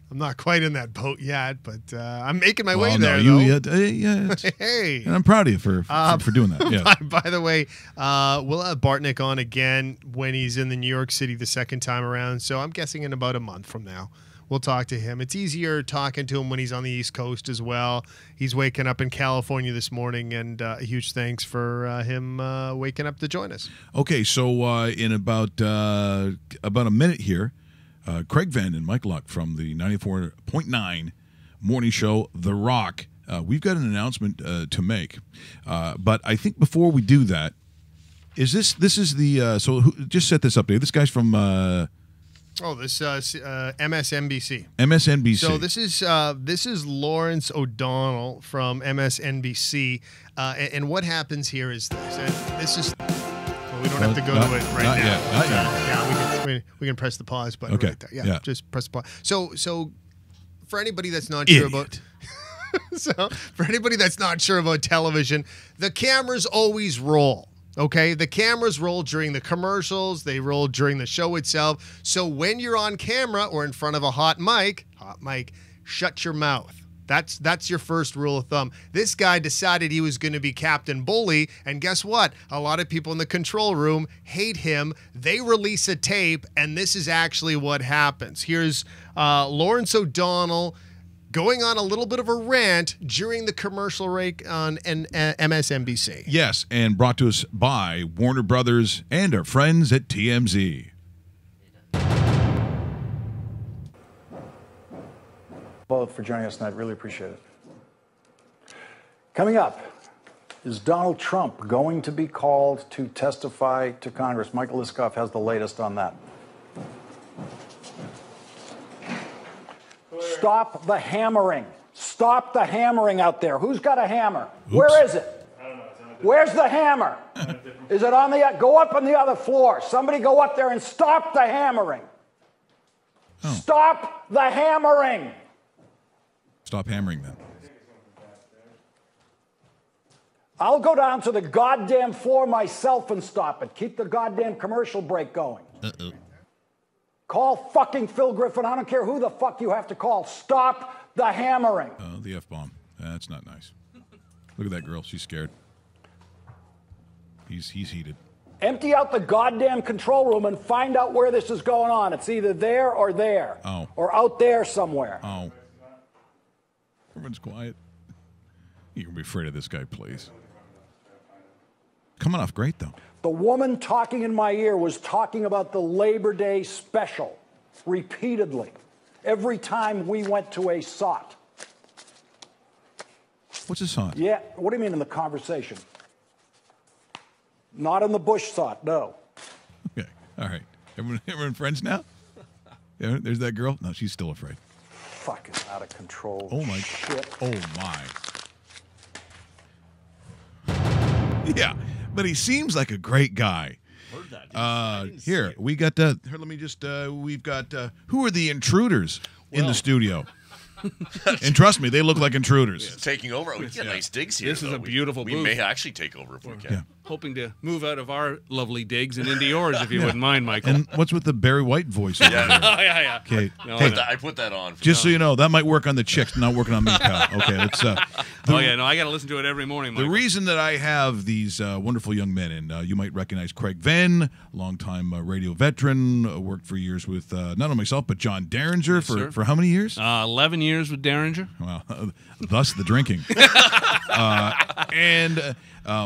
I'm not quite in that boat yet, but I'm making my way there. Hey, and I'm proud of you for doing that. Yeah. By the way, we'll have Bartnick on again when he's in the New York City the second time around. So I'm guessing in about a month from now. We'll talk to him. It's easier talking to him when he's on the East Coast as well. He's waking up in California this morning, and a huge thanks for him waking up to join us. Okay, so in about a minute here, Craig Venn and Mike Luck from the 94.9 morning show, The Rock. We've got an announcement to make, but I think before we do that, this is the so just set this up, Dave. This guy's from. This MSNBC. MSNBC. So this is Lawrence O'Donnell from MSNBC, and what happens here is this. And this is. Well, we don't have to go to it right now. Yeah, we can press the pause button. Okay. Right there. Yeah, just press the pause. So for anybody that's not sure about. So for anybody that's not sure about television, the cameras always roll. Okay, the cameras roll during the commercials. They roll during the show itself. So when you're on camera or in front of a hot mic, shut your mouth. That's your first rule of thumb. This guy decided he was going to be Captain Bully, and guess what? A lot of people in the control room hate him. They release a tape, and this is actually what happens. Here's Lawrence O'Donnell going on a little bit of a rant during the commercial break on MSNBC. Yes, and brought to us by Warner Brothers and our friends at TMZ. Both for joining us tonight. Really appreciate it. Coming up, is Donald Trump going to be called to testify to Congress? Michael Liskoff has the latest on that. Stop the hammering. Stop the hammering out there. Who's got a hammer? Oops. Where is it? I don't know. Where's the hammer? Is it on the... Go up on the other floor. Somebody go up there and stop the hammering. Oh. Stop the hammering. Stop hammering then. I'll go down to the goddamn floor myself and stop it. Keep the goddamn commercial break going. Uh-oh. Call fucking Phil Griffin. I don't care who the fuck you have to call. Stop the hammering. Oh, the F-bomb. That's not nice. Look at that girl. She's scared. He's heated. Empty out the goddamn control room and find out where this is going on. It's either there or there. Oh. Or out there somewhere. Oh. Everyone's quiet. You can be afraid of this guy, please. Coming off great, though. The woman talking in my ear was talking about the Labor Day special repeatedly. Every time we went to a SOT. What's a SOT? Yeah, what do you mean in the conversation? Not in the Bush SOT, no. Okay, all right. Everyone friends now? Yeah, there's that girl. No, she's still afraid. Fucking out of control. Oh my shit. Oh my. Yeah, but he seems like a great guy. Heard that. Here we got. Here, let me just. We've got. Who are the intruders in the studio? And trust me, they look like intruders. Taking over. We get nice digs here. This is a beautiful We booth. may actually take over if we can. Yeah. Hoping to move out of our lovely digs and into yours, if you wouldn't mind, Michael. And what's with the Barry White voice? over there? yeah. Okay. No, Hey, no. I put that on. just so you know, that might work on the chicks, not working on me, pal. Okay, let's. I got to listen to it every morning, The Michael. reason that I have these wonderful young men, and you might recognize Craig Venn, longtime radio veteran, worked for years with not only myself but John Derringer for how many years? 11 years with Derringer. Well, thus the drinking. And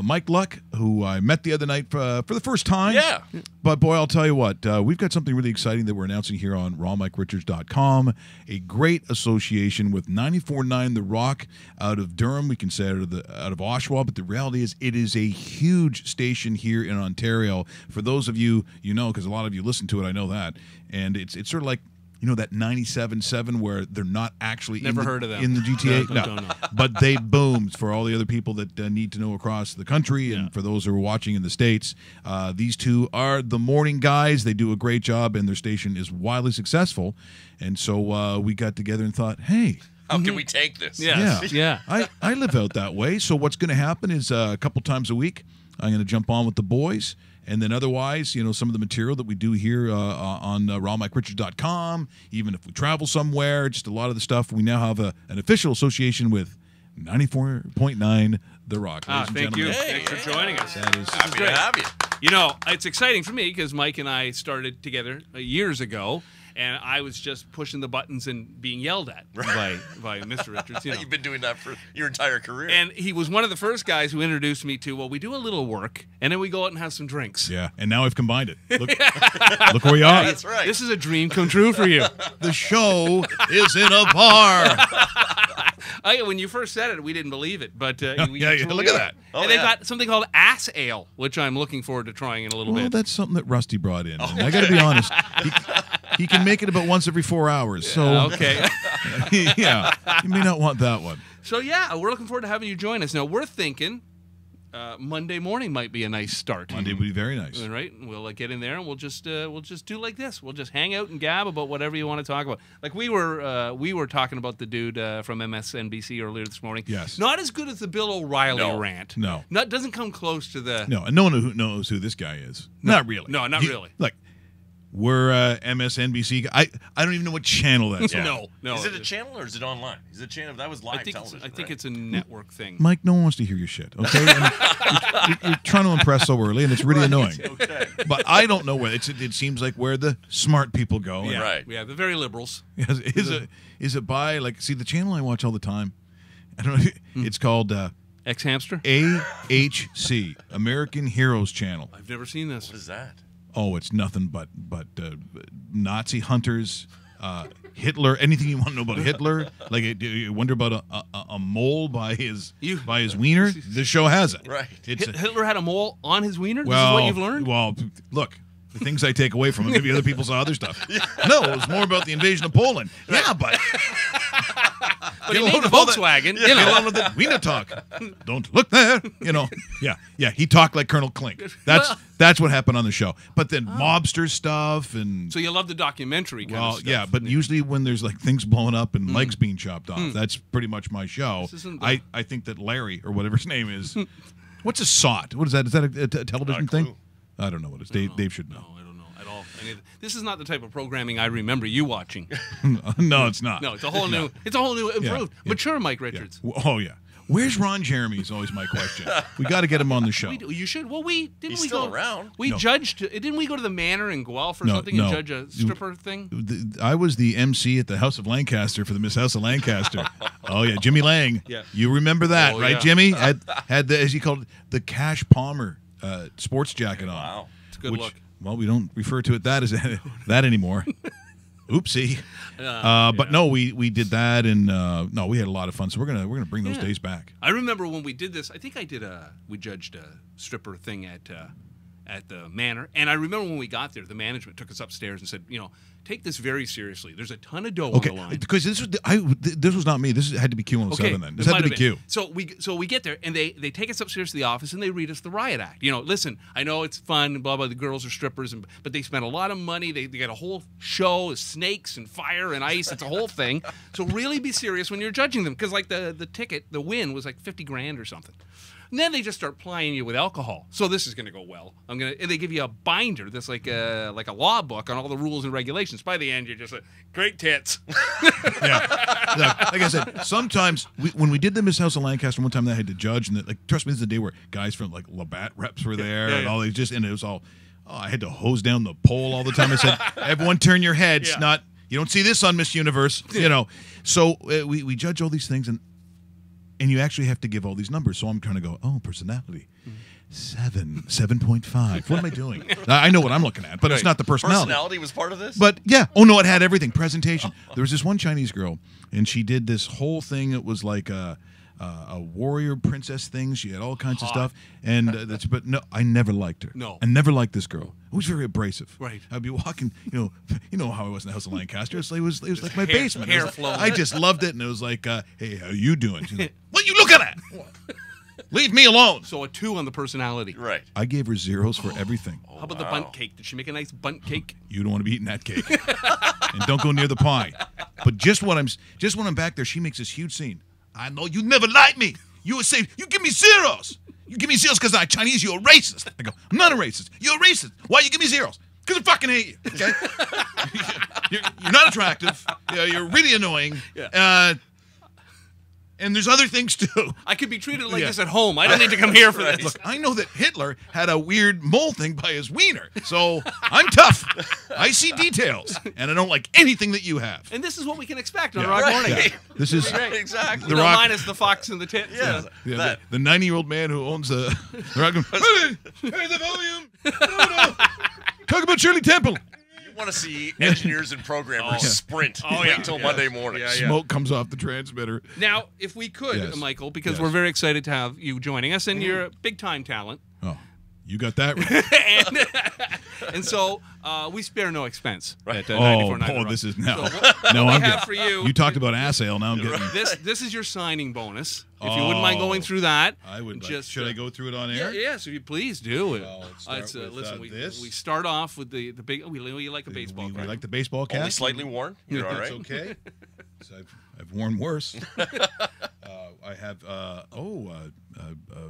Mike Luck, who I met the other night for the first time. Yeah. But boy, I'll tell you what, we've got something really exciting that we're announcing here on rawmikeRichards.com. A great association with 94.9 The Rock out of Durham. We can say out of Oshawa, but the reality is it is a huge station here in Ontario. For those of you, because a lot of you listen to it, I know that. And it's sort of like, that 97.7 where they're not actually Never heard of them. in the GTA. No, don't know. But they boomed for all the other people that need to know across the country, and for those who are watching in the States. These two are the morning guys. They do a great job, and their station is wildly successful. And so we got together and thought, hey, How can we take this? Yeah. I live out that way. So what's going to happen is a couple times a week, I'm going to jump on with the boys. And then otherwise, some of the material that we do here on rawmikeRichards.com, even if we travel somewhere, just a lot of the stuff, we now have an official association with 94.9 The Rock. Ladies and Thank you. gentlemen. Thanks for joining us. That is Happy to have you. It's exciting for me because Mike and I started together years ago, and I was just pushing the buttons and being yelled at by Mr. Richards. You've been doing that for your entire career. And he was one of the first guys who introduced me to, we do a little work, and then we go out and have some drinks. Yeah, and now I've combined it. Look where you are. That's right. This is a dream come true for you. The show is in a bar. When you first said it, we didn't believe it, but yeah, truly look at are. that. Oh, And they've yeah. got something called Ass Ale, which I'm looking forward to trying in a little Well, bit. that's something that Rusty brought in. And I got to be honest. He can make it about once every 4 hours. So Okay. yeah, you may not want that one. So, we're looking forward to having you join us. Now, we're thinking Monday morning might be a nice start. Monday would be very nice. All right, we'll get in there and we'll just do like this. We'll just hang out and gab about whatever you want to talk about. Like we were talking about the dude from MSNBC earlier this morning. Yes. Not as good as the Bill O'Reilly rant. No. Doesn't come close to the. No, and no one knows who this guy is. Not really. No, not really. Like, we're MSNBC. I don't even know what channel that's on. No. Is it a channel or is it online? Is it a channel? That was live I think television. I think right? it's a network thing. Mike, no one wants to hear your shit, okay? You're trying to impress so early, and it's really annoying. Okay. But I don't know where. It seems like where the smart people go. Yeah, Right. Yeah, the very liberals. Is it by, like, see, the channel I watch all the time, I don't know, it's called Ex-hamster? AHC, American Heroes Channel. I've never seen this. What is that? Oh, it's nothing but Nazi hunters, Hitler. Anything you want to know about Hitler? Like, you wonder about a mole by his wiener. This show has it. Right. Hitler had a mole on his wiener? Well, this is what you've learned? Well, look, the things I take away from it. Maybe other people saw other stuff. No, it was more about the invasion of Poland. Yeah, but But he made the Volkswagen. Get along with the wiener talk. Don't look there. Yeah. He talked like Colonel Klink. That's what happened on the show. But then mobster stuff and So you love the documentary kind of stuff. yeah. But usually when there's like things blowing up and legs being chopped off, that's pretty much my show. I think that Larry or whatever his name is. What's a SOT? What is that? Is that a television thing? clue. I don't know what it is. Dave should know. No, I don't know at all. This is not the type of programming I remember you watching. No, it's not. No, it's a whole new improved, mature Mike Richards. Oh yeah. Where's Ron Jeremy is always my question. We got to get him on the show. You should. Well, He's still around. We judged. Didn't we go to the Manor in Guelph or something and judge a stripper thing? I was the MC at the House of Lancaster for the Miss House of Lancaster. Oh yeah, Jimmy Lang. Yeah. You remember that, right, yeah. Jimmy? Had the, as he called it, the Cash Palmer sports jacket on. Wow. It's a good look. Well, we don't refer to it that as that anymore. Oopsie. But no, we did that, and no, we had a lot of fun. So we're gonna bring those days back. I remember when we did this. I think we judged a stripper thing at the Manor, and I remember when we got there, the management took us upstairs and said, take this very seriously. There's a ton of dough on the line. Because this was not me. This had to be Q107 then. This had to be Q. So we get there, and they take us upstairs to the office, and they read us the riot act. Listen, I know it's fun, blah, blah, the girls are strippers, but they spent a lot of money. They got a whole show of snakes and fire and ice. It's a whole thing. So really be serious when you're judging them, because like the ticket, the win was like $50,000 or something. And then they just start plying you with alcohol. So this is going to go well. And they give you a binder that's like a law book on all the rules and regulations. By the end, you're just like, great tits. Yeah. Like I said, sometimes when we did the Miss House of Lancaster, one time I had to judge, and trust me, this is the day where guys from like Labatt reps were there, and all they and it was all. Oh, I had to hose down the pole all the time. I said, "Everyone, turn your heads." Not you don't see this on Miss Universe, So we judge all these things, and you actually have to give all these numbers. So I'm trying to go, personality. 7.5. What am I doing? I know what I'm looking at, but it's not the personality. Personality was part of this? But yeah. Oh, no, it had everything. Presentation. There was this one Chinese girl, and she did this whole thing. It was like a warrior princess thing. She had all kinds of stuff. And but no, I never liked her. No. I never liked this girl. It was very abrasive. Right. I'd be walking, you know how I was in the House of Lancaster. It was like my basement. Hair Like, flowing. I just loved it, and it was like, hey, how you doing? She's like, what are you looking at? Leave me alone. So a 2 on the personality. Right. I gave her zeros for everything. How about the bunt cake? Did she make a nice bunt cake? You don't want to be eating that cake, and don't go near the pie. But just when I'm back there, she makes this huge scene. I know you never liked me. You would say you give me zeros. You give me zeros because I'm Chinese. You're a racist. I go, I'm not a racist. You're a racist. Why you give me zeros? Because I fucking hate you. Okay. you're not attractive. You're really annoying. Yeah. And there's other things too. I could be treated like this at home. I don't need to come here for this. Look, I know that Hitler had a weird mole thing by his wiener, so I'm tough. I see details, and I don't like anything that you have. And this is what we can expect on Rock Morning. Yeah. This is Exactly. The Rock. Minus the fox and the tits. Yeah. The 90-year-old man who owns the Rock. Hey, the volume. No. Talk about Shirley Temple. You want to see engineers and programmers sprint until Monday morning. Smoke comes off the transmitter. Now, if we could, Yes. Michael, because Yes. we're very excited to have you joining us, and you're a big-time talent. Oh, you got that right. And so we spare no expense at 94.9. This is now. So what No, we I'm have getting. for you. You talked about ass ale. Now I'm getting. This is your signing bonus. If you wouldn't mind going through that. I would. Just, should I go through it on air? Yes, if you please do. Well, let's start with, listen, this. we start off with the big. We like a baseball We card. like the baseball cap. Only slightly worn. You're all That's right. okay. So I've worn worse. I have a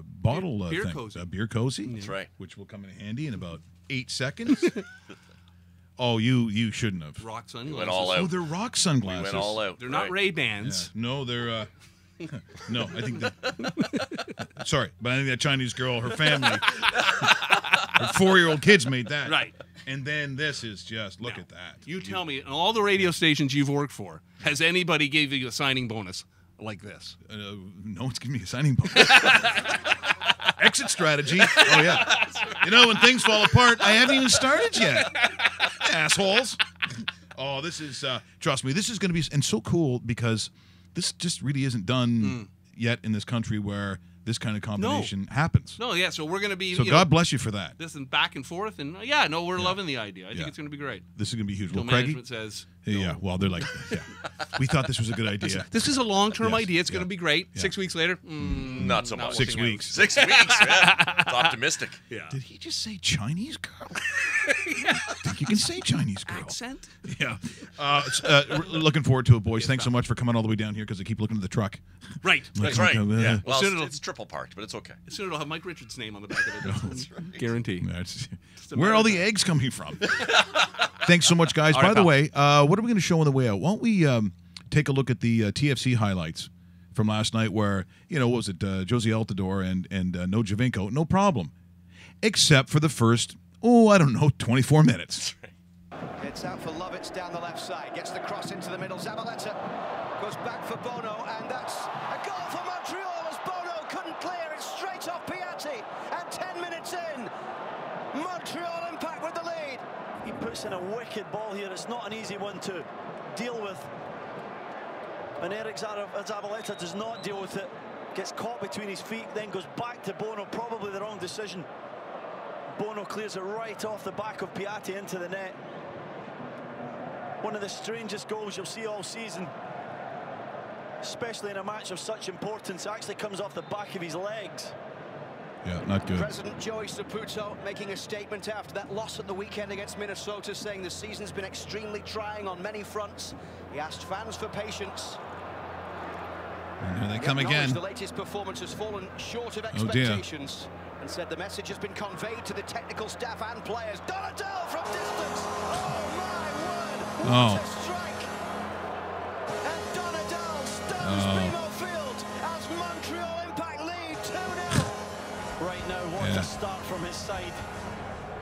bottle Beer thing. cozy. A beer cozy. That's right. Which will come in handy in about 8 seconds. Oh, you shouldn't have. Rock We sunglasses. went all Oh, out. they're rock We sunglasses. went all out. They're not right. Ray-Bans. No, they're. No, I think sorry, but I think that Chinese girl, her family, her 4-year-old kids made that. Right. And then this is just look at that. You tell me, in all the radio stations you've worked for, has anybody gave you a signing bonus like this? No one's giving me a signing bonus. Exit strategy. Oh yeah. You know, when things fall apart, I haven't even started yet. Assholes. Oh, this is trust me, this is going to be and so cool because this just really isn't done yet in this country where this kind of combination happens. No, yeah, so we're going to be... So God bless you for that. This and back and forth, and we're loving the idea. I think it's going to be great. This is going to be huge. Until Well, Craigie? management says... Yeah, well, they're like, we thought this was a good idea. This is a long-term Yes, idea. It's going to be great. Yeah. 6 weeks later, Not so much. 6 working out. weeks. 6 weeks. Yeah. It's optimistic. Yeah. Did he just say Chinese girl? I think you can say Chinese girl. Accent? Yeah. Looking forward to it, boys. Thanks so much for coming all the way down here because I keep looking at the truck. Right. That's right. Yeah. Well, Soon it'll- it's triple parked, but it's okay. Soon it'll have Mike Richards' name on the back of it. That's right. Guarantee. Where are all the eggs coming from? Thanks so much, guys. All By right, the pal. way, what are we going to show on the way out? Why don't we take a look at the TFC highlights from last night where, what was it, Josie Altidore and No Javinko? No problem. Except for the first, 24 minutes. It's out for Lovitz down the left side. Gets the cross into the middle. Zabaleta goes back for Bono, and that's a goal for Montreal as Bono couldn't clear it straight off Piatti. And 10 minutes in, Montreal Impact with the lead. He puts in a wicked ball here. It's not an easy one to deal with. And Eric Zabaleta does not deal with it. Gets caught between his feet, then goes back to Bono. Probably the wrong decision. Bono clears it right off the back of Piatti into the net. One of the strangest goals you'll see all season, especially in a match of such importance. It actually comes off the back of his legs. Yeah, not good. President Joey Saputo making a statement after that loss at the weekend against Minnesota, saying the season's been extremely trying on many fronts. He asked fans for patience. And here they He come acknowledged again. The latest performance has fallen short of Oh, dear. expectations and said the message has been conveyed to the technical staff and players. Donadell from distance. Oh, my word. Oh. What a strike. And Donadell stones BMO Field as Montreal Impact lead 2-0. Right now, what Yeah. a start from his side.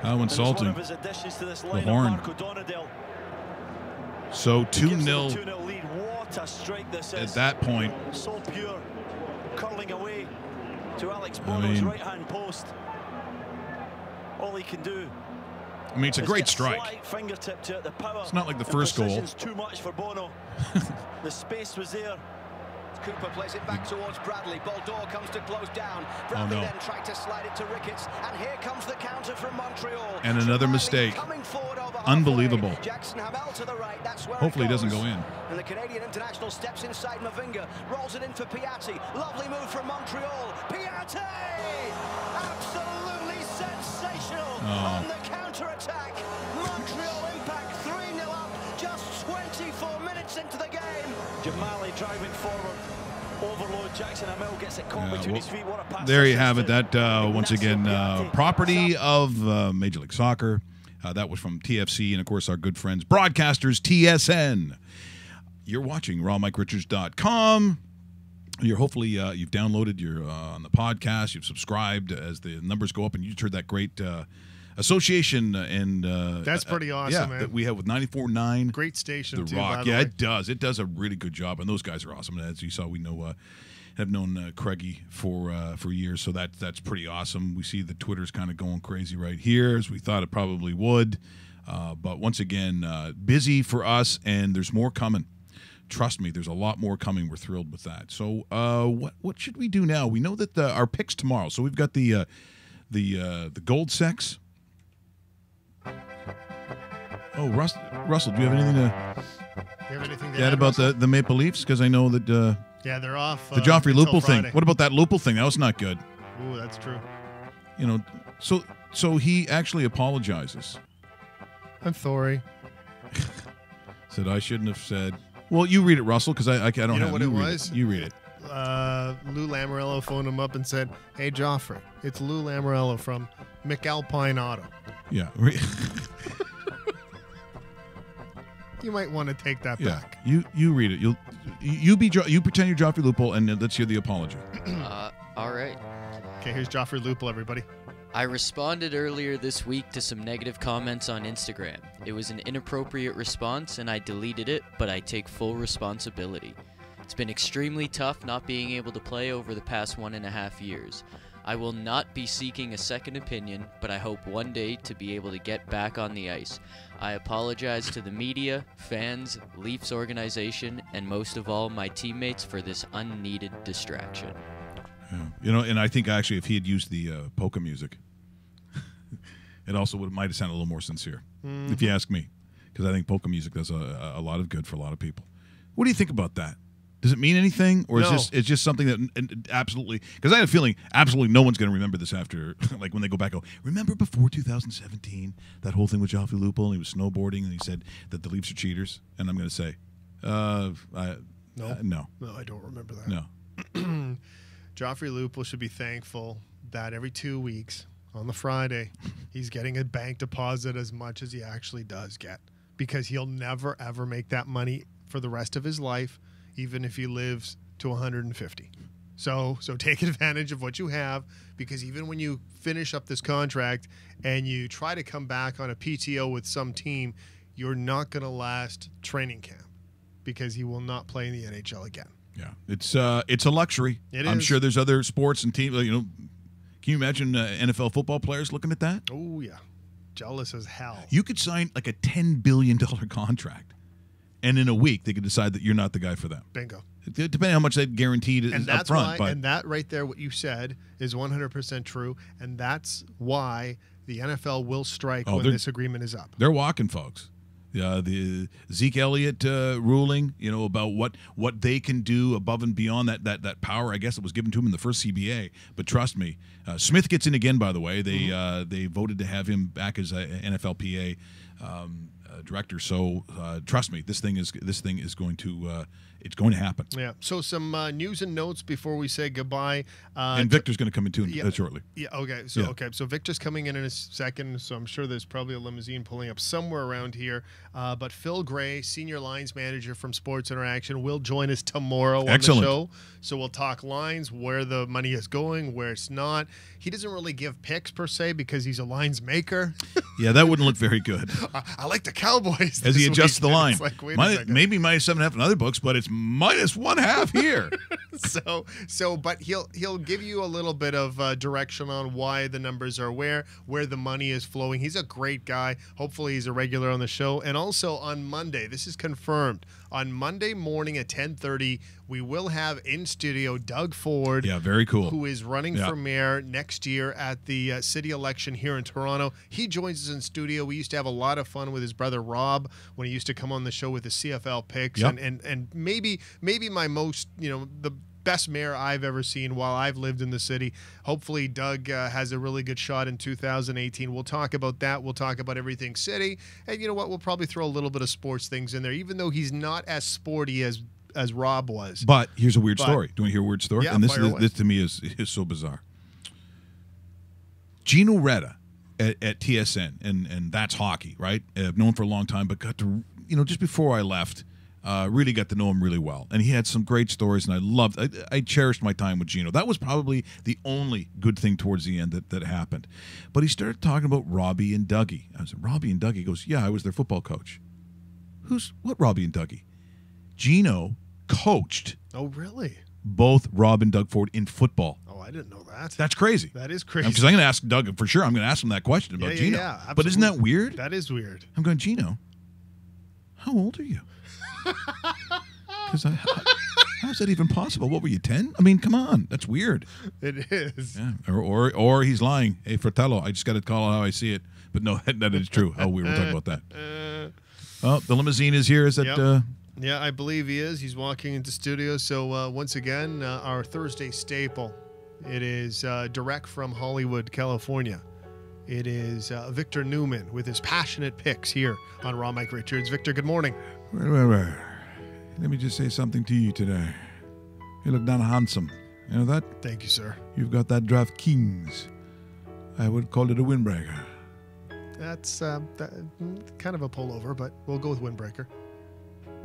How And it's insulting. one of his additions to this The lineup, horn. Marco Donadell. So Gives them a 2-0 2-0 lead. What a strike this at is. that point. So pure. Curling away to Alex Bono's mean- right-hand post. All he can do. I mean, it's a is great get strike. Slight fingertip to it. The power. It's not like the and first goal. precision's too much for Bono. The space was there. Cooper plays it back towards Bradley. Baldour comes to close down. Bradley no. then tried to slide it to Ricketts. And here comes the counter from Montreal. And another Jabali mistake. coming forward over halfway. Unbelievable. Jackson Hamel to the right. That's where Hopefully it doesn't goes. go in. And the Canadian international steps inside Mavinga. Rolls it in for Piatti. Lovely move from Montreal. Piatti! Absolutely sensational on the counter-attack. Montreal Impact 3-0 up. Just 24 minutes into the game. Jamali driving forward. Overload. Jackson Hamel gets it caught Yeah, between well, his feet. What a pass. There you this have is it. to That, once Ignacio again, Piatti. property of Major League Soccer. That was from TFC and, of course, our good friends, broadcasters, TSN. You're watching rawmikeRichards.com. You're hopefully you've downloaded. You're on the podcast. You've subscribed as the numbers go up, and you just heard that great association and That's pretty awesome, yeah, man. that we have with 94.9. Great station, The too, Rock. by the Yeah, way. it does. It does a really good job, and those guys are awesome. And as you saw, we know have known Craigie for years, so that's pretty awesome. We see the Twitter's kind of going crazy right here, as we thought it probably would. But once again, busy for us, and there's more coming. Trust me, there's a lot more coming. We're thrilled with that. So, what should we do now? We know that our picks tomorrow. So we've got the gold sex. Oh, Russell, do you have anything to You have anything to add add about the Maple Leafs? Because I know that Yeah, they're off. the Joffrey until Lupul thing. Friday. What about that Lupul thing? That was not good. Ooh, that's true. So he actually apologizes. I'm sorry. Said I shouldn't have said. Well, you read it, Russell, because I don't You know have what you it read was? You read it. Lou Lamoriello phoned him up and said, "Hey, Joffrey, it's Lou Lamoriello from McAlpine Auto." Yeah. You might want to take that back. You read it. You pretend you're Joffrey Lupul, and let's hear the apology. All right. Okay, here's Joffrey Lupul, everybody. I responded earlier this week to some negative comments on Instagram. It was an inappropriate response, and I deleted it, but I take full responsibility. It's been extremely tough not being able to play over the past 1.5 years. I will not be seeking a second opinion, but I hope one day to be able to get back on the ice. I apologize to the media, fans, Leafs organization, and most of all, my teammates for this unneeded distraction. Yeah. And I think actually if he had used the polka music, it also might have sounded a little more sincere, if you ask me, because I think polka music does a lot of good for a lot of people. What do you think about that? Does it mean anything, or is it's just something that absolutely? Because I had a feeling absolutely no one's going to remember this after, like when they go back. Remember before 2017 that whole thing with Joffrey Lupul, and he was snowboarding, and he said that the Leafs are cheaters, and I'm going to say, no, I don't remember that. No. Joffrey Lupul should be thankful that every 2 weeks on the Friday he's getting a bank deposit as much as he actually does get, because he'll never ever make that money for the rest of his life, even if he lives to 150. So take advantage of what you have, because even when you finish up this contract and you try to come back on a PTO with some team, you're not going to last training camp, because he will not play in the NHL again. Yeah, it's a luxury. I'm sure there's other sports and teams. Can you imagine NFL football players looking at that? Oh yeah, jealous as hell. You could sign like a $10 billion contract, and in a week they could decide that you're not the guy for them. Bingo. Depending on how much they've guaranteed up front. And that right there, what you said, is 100% true, and that's why the NFL will strike when this agreement is up. They're walking, folks. The Zeke Elliott ruling, about what they can do above and beyond that power, I guess it was given to him in the first CBA. But trust me, Smith gets in again. By the way, they voted to have him back as NFLPA director. So trust me, this thing is going to it's going to happen. Yeah. So some news and notes before we say goodbye. And Victor's going to come in too shortly. Yeah. Okay. So Victor's coming in a second. So I'm sure there's probably a limousine pulling up somewhere around here. But Phil Gray, senior lines manager from Sports Interaction, will join us tomorrow on the show. So we'll talk lines, where the money is going, where it's not. He doesn't really give picks per se because he's a lines maker. Yeah, that wouldn't look very good. I like the Cowboys as he adjusts the line. Like, maybe -7.5 in other books, but it's -1.5 here. But he'll give you a little bit of direction on why the numbers are where the money is flowing. He's a great guy. Hopefully he's a regular on the show. And also on Monday, this is confirmed, on Monday morning at 10:30, we will have in studio Doug Ford. Yeah, very cool. Who is running for mayor next year at the city election here in Toronto. He joins us in studio. We used to have a lot of fun with his brother Rob when he used to come on the show with the CFL picks. Yep. And maybe my most, the best mayor I've ever seen while I've lived in the city. Hopefully Doug has a really good shot in 2018. We'll talk about that. We'll talk about everything city. And you know what? We'll probably throw a little bit of sports things in there, even though he's not as sporty as Rob was. But here's a weird story. Do you want to hear a weird story? Yeah, and this to me is so bizarre. Gino Reda at TSN, and that's hockey, right? I've known him for a long time, but got to, just before I left, really got to know him really well. And he had some great stories, and I cherished my time with Gino. That was probably the only good thing towards the end that happened. But he started talking about Robbie and Dougie. I said, Robbie and Dougie? He goes, yeah, I was their football coach. What Robbie and Dougie? Gino coached. Oh, really? Both Rob and Doug Ford in football. Oh, I didn't know that. That's crazy. That is crazy. Because I'm going to ask Doug for sure. I'm going to ask him that question about Gino. Yeah, absolutely. But isn't that weird? That is weird. I'm going, Gino, how old are you? Because how's that even possible? What were you, 10? I mean, come on, that's weird. It is. Yeah. Or he's lying. Hey, Fratello, I just got to call it how I see it. But no, that is true. Oh, we were talking about that. Oh, the limousine is here. Is that? Yep. Yeah, I believe he is. He's walking into studio. So once again, our Thursday staple. It is direct from Hollywood, California. It is Victor Newman with his passionate picks here on Raw Mike Richards. Victor, good morning. Well. Let me just say something to you today. You look damn handsome. You know that? Thank you, sir. You've got that DraftKings. I would call it a windbreaker. That's kind of a pullover, but we'll go with windbreaker.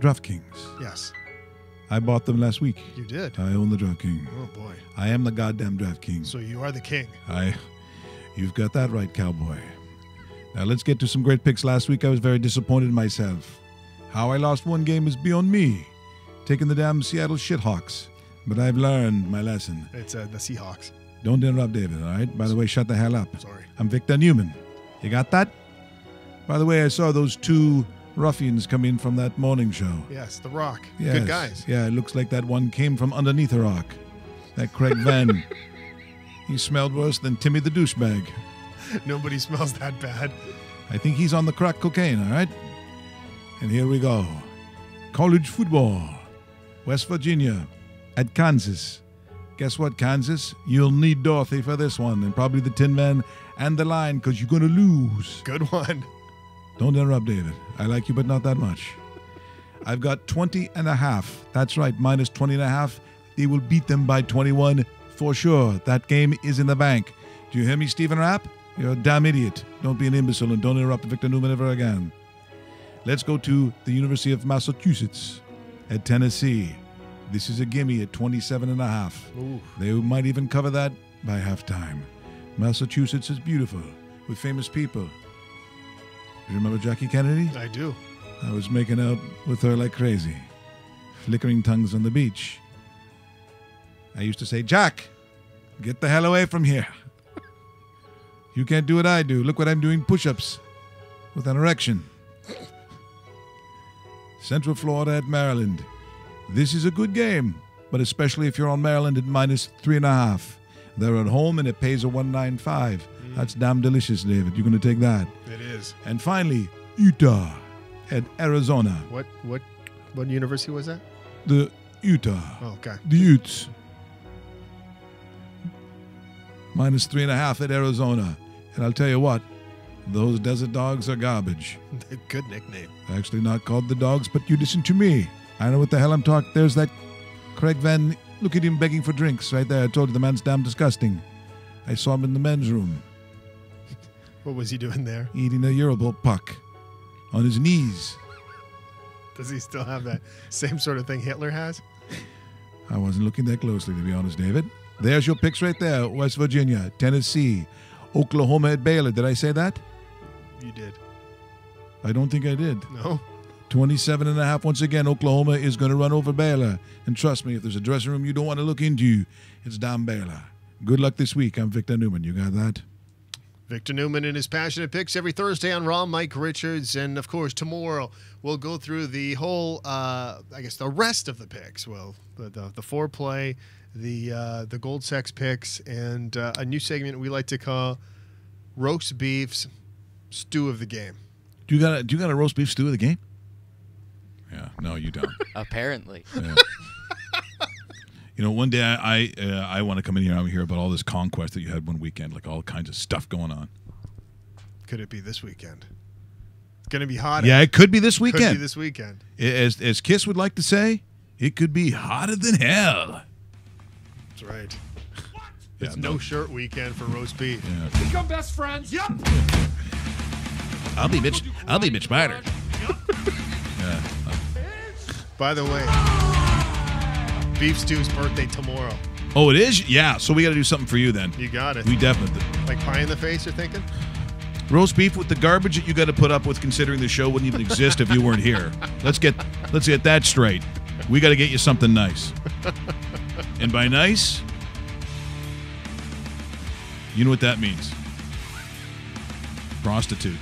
DraftKings. Yes. I bought them last week. You did? I own the DraftKings. Oh, boy. I am the goddamn DraftKings. So you are the king. You've got that right, cowboy. Now let's get to some great picks. Last week I was very disappointed in myself. How I lost one game is beyond me. Taking the damn Seattle Shithawks. But I've learned my lesson. It's the Seahawks. Don't interrupt, David, all right? By the way, shut the hell up. Sorry. I'm Victor Newman. You got that? By the way, I saw those two ruffians come in from that morning show. Yes, The Rock. Yes. Good guys. Yeah, it looks like that one came from underneath a rock. That Craig Venn. He smelled worse than Timmy the douchebag. Nobody smells that bad. I think he's on the crack cocaine, all right? And here we go. College football. West Virginia at Kansas. Guess what, Kansas? You'll need Dorothy for this one, and probably the Tin Man and the line, because you're going to lose. Good one. Don't interrupt, David. I like you, but not that much. I've got 20.5. That's right, minus 20.5. They will beat them by 21 for sure. That game is in the bank. Do you hear me, Stephen Rapp? You're a damn idiot. Don't be an imbecile and don't interrupt Victor Newman ever again. Let's go to the University of Massachusetts at Tennessee. This is a gimme at 27.5. Ooh. They might even cover that by halftime. Massachusetts is beautiful with famous people. Do you remember Jackie Kennedy? I do. I was making out with her like crazy. Flickering tongues on the beach. I used to say, Jack, get the hell away from here. You can't do what I do. Look what I'm doing, push-ups with an erection. Central Florida at Maryland. This is a good game, but especially if you're on Maryland at minus 3.5. They're at home and it pays a 195. That's damn delicious, David. You're going to take that. It is. And finally, Utah at Arizona. What university was that? The Utah. Oh, okay. The Utes. Minus 3.5 at Arizona. And I'll tell you what, those desert dogs are garbage. Good nickname. Actually not called the dogs, but you listen to me. I know what the hell I'm talking. There's that Craig Venn. Look at him begging for drinks right there. I told you the man's damn disgusting. I saw him in the men's room. What was he doing there? Eating a Euroball puck on his knees. Does he still have that same sort of thing Hitler has? I wasn't looking that closely, to be honest, David. There's your picks right there. West Virginia, Tennessee, Oklahoma at Baylor. Did I say that? You did. I don't think I did. No. 27.5. Once again, Oklahoma is going to run over Baylor. And trust me, if there's a dressing room you don't want to look into, it's down Baylor. Good luck this week. I'm Victor Newman. You got that? Victor Newman and his passionate picks every Thursday on Raw. Mike Richards. And, of course, tomorrow we'll go through the whole, the rest of the picks. Well, the foreplay, the Gold Sex picks, and a new segment we like to call Roast Beef's Stew of the Game. Do you got a roast beef stew of the game? Yeah, no, you don't. Apparently. Yeah. You know, one day I want to come in here and hear about all this conquest that you had one weekend, like all kinds of stuff going on. Could it be this weekend? It's going to be hot. Yeah, it could be this weekend. Could be this weekend. As Kiss would like to say, it could be hotter than hell. That's right. It's no shirt weekend for roast beef. Yeah. Become best friends. Yep. I'll be Mitch Miner. Yeah. By the way, Beef Stew's birthday tomorrow. Oh, it is? Yeah, so we got to do something for you then. You got it. We definitely. Like pie in the face, you're thinking? Roast beef with the garbage that you got to put up with, considering the show wouldn't even exist if you weren't here. Let's get that straight. We got to get you something nice. And by nice, you know what that means. Prostitute.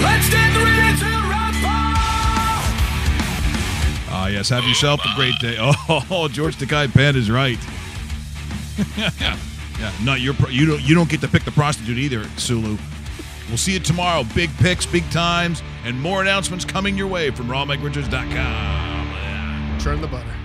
Let's get ready to rumble! Ah, yes. Have yourself a great day. Oh, George Takei Penn is right. Yeah. Not your. You don't get to pick the prostitute either, Sulu. We'll see you tomorrow. Big picks, big times, and more announcements coming your way from RawMikeRichards.com. Churn the butter.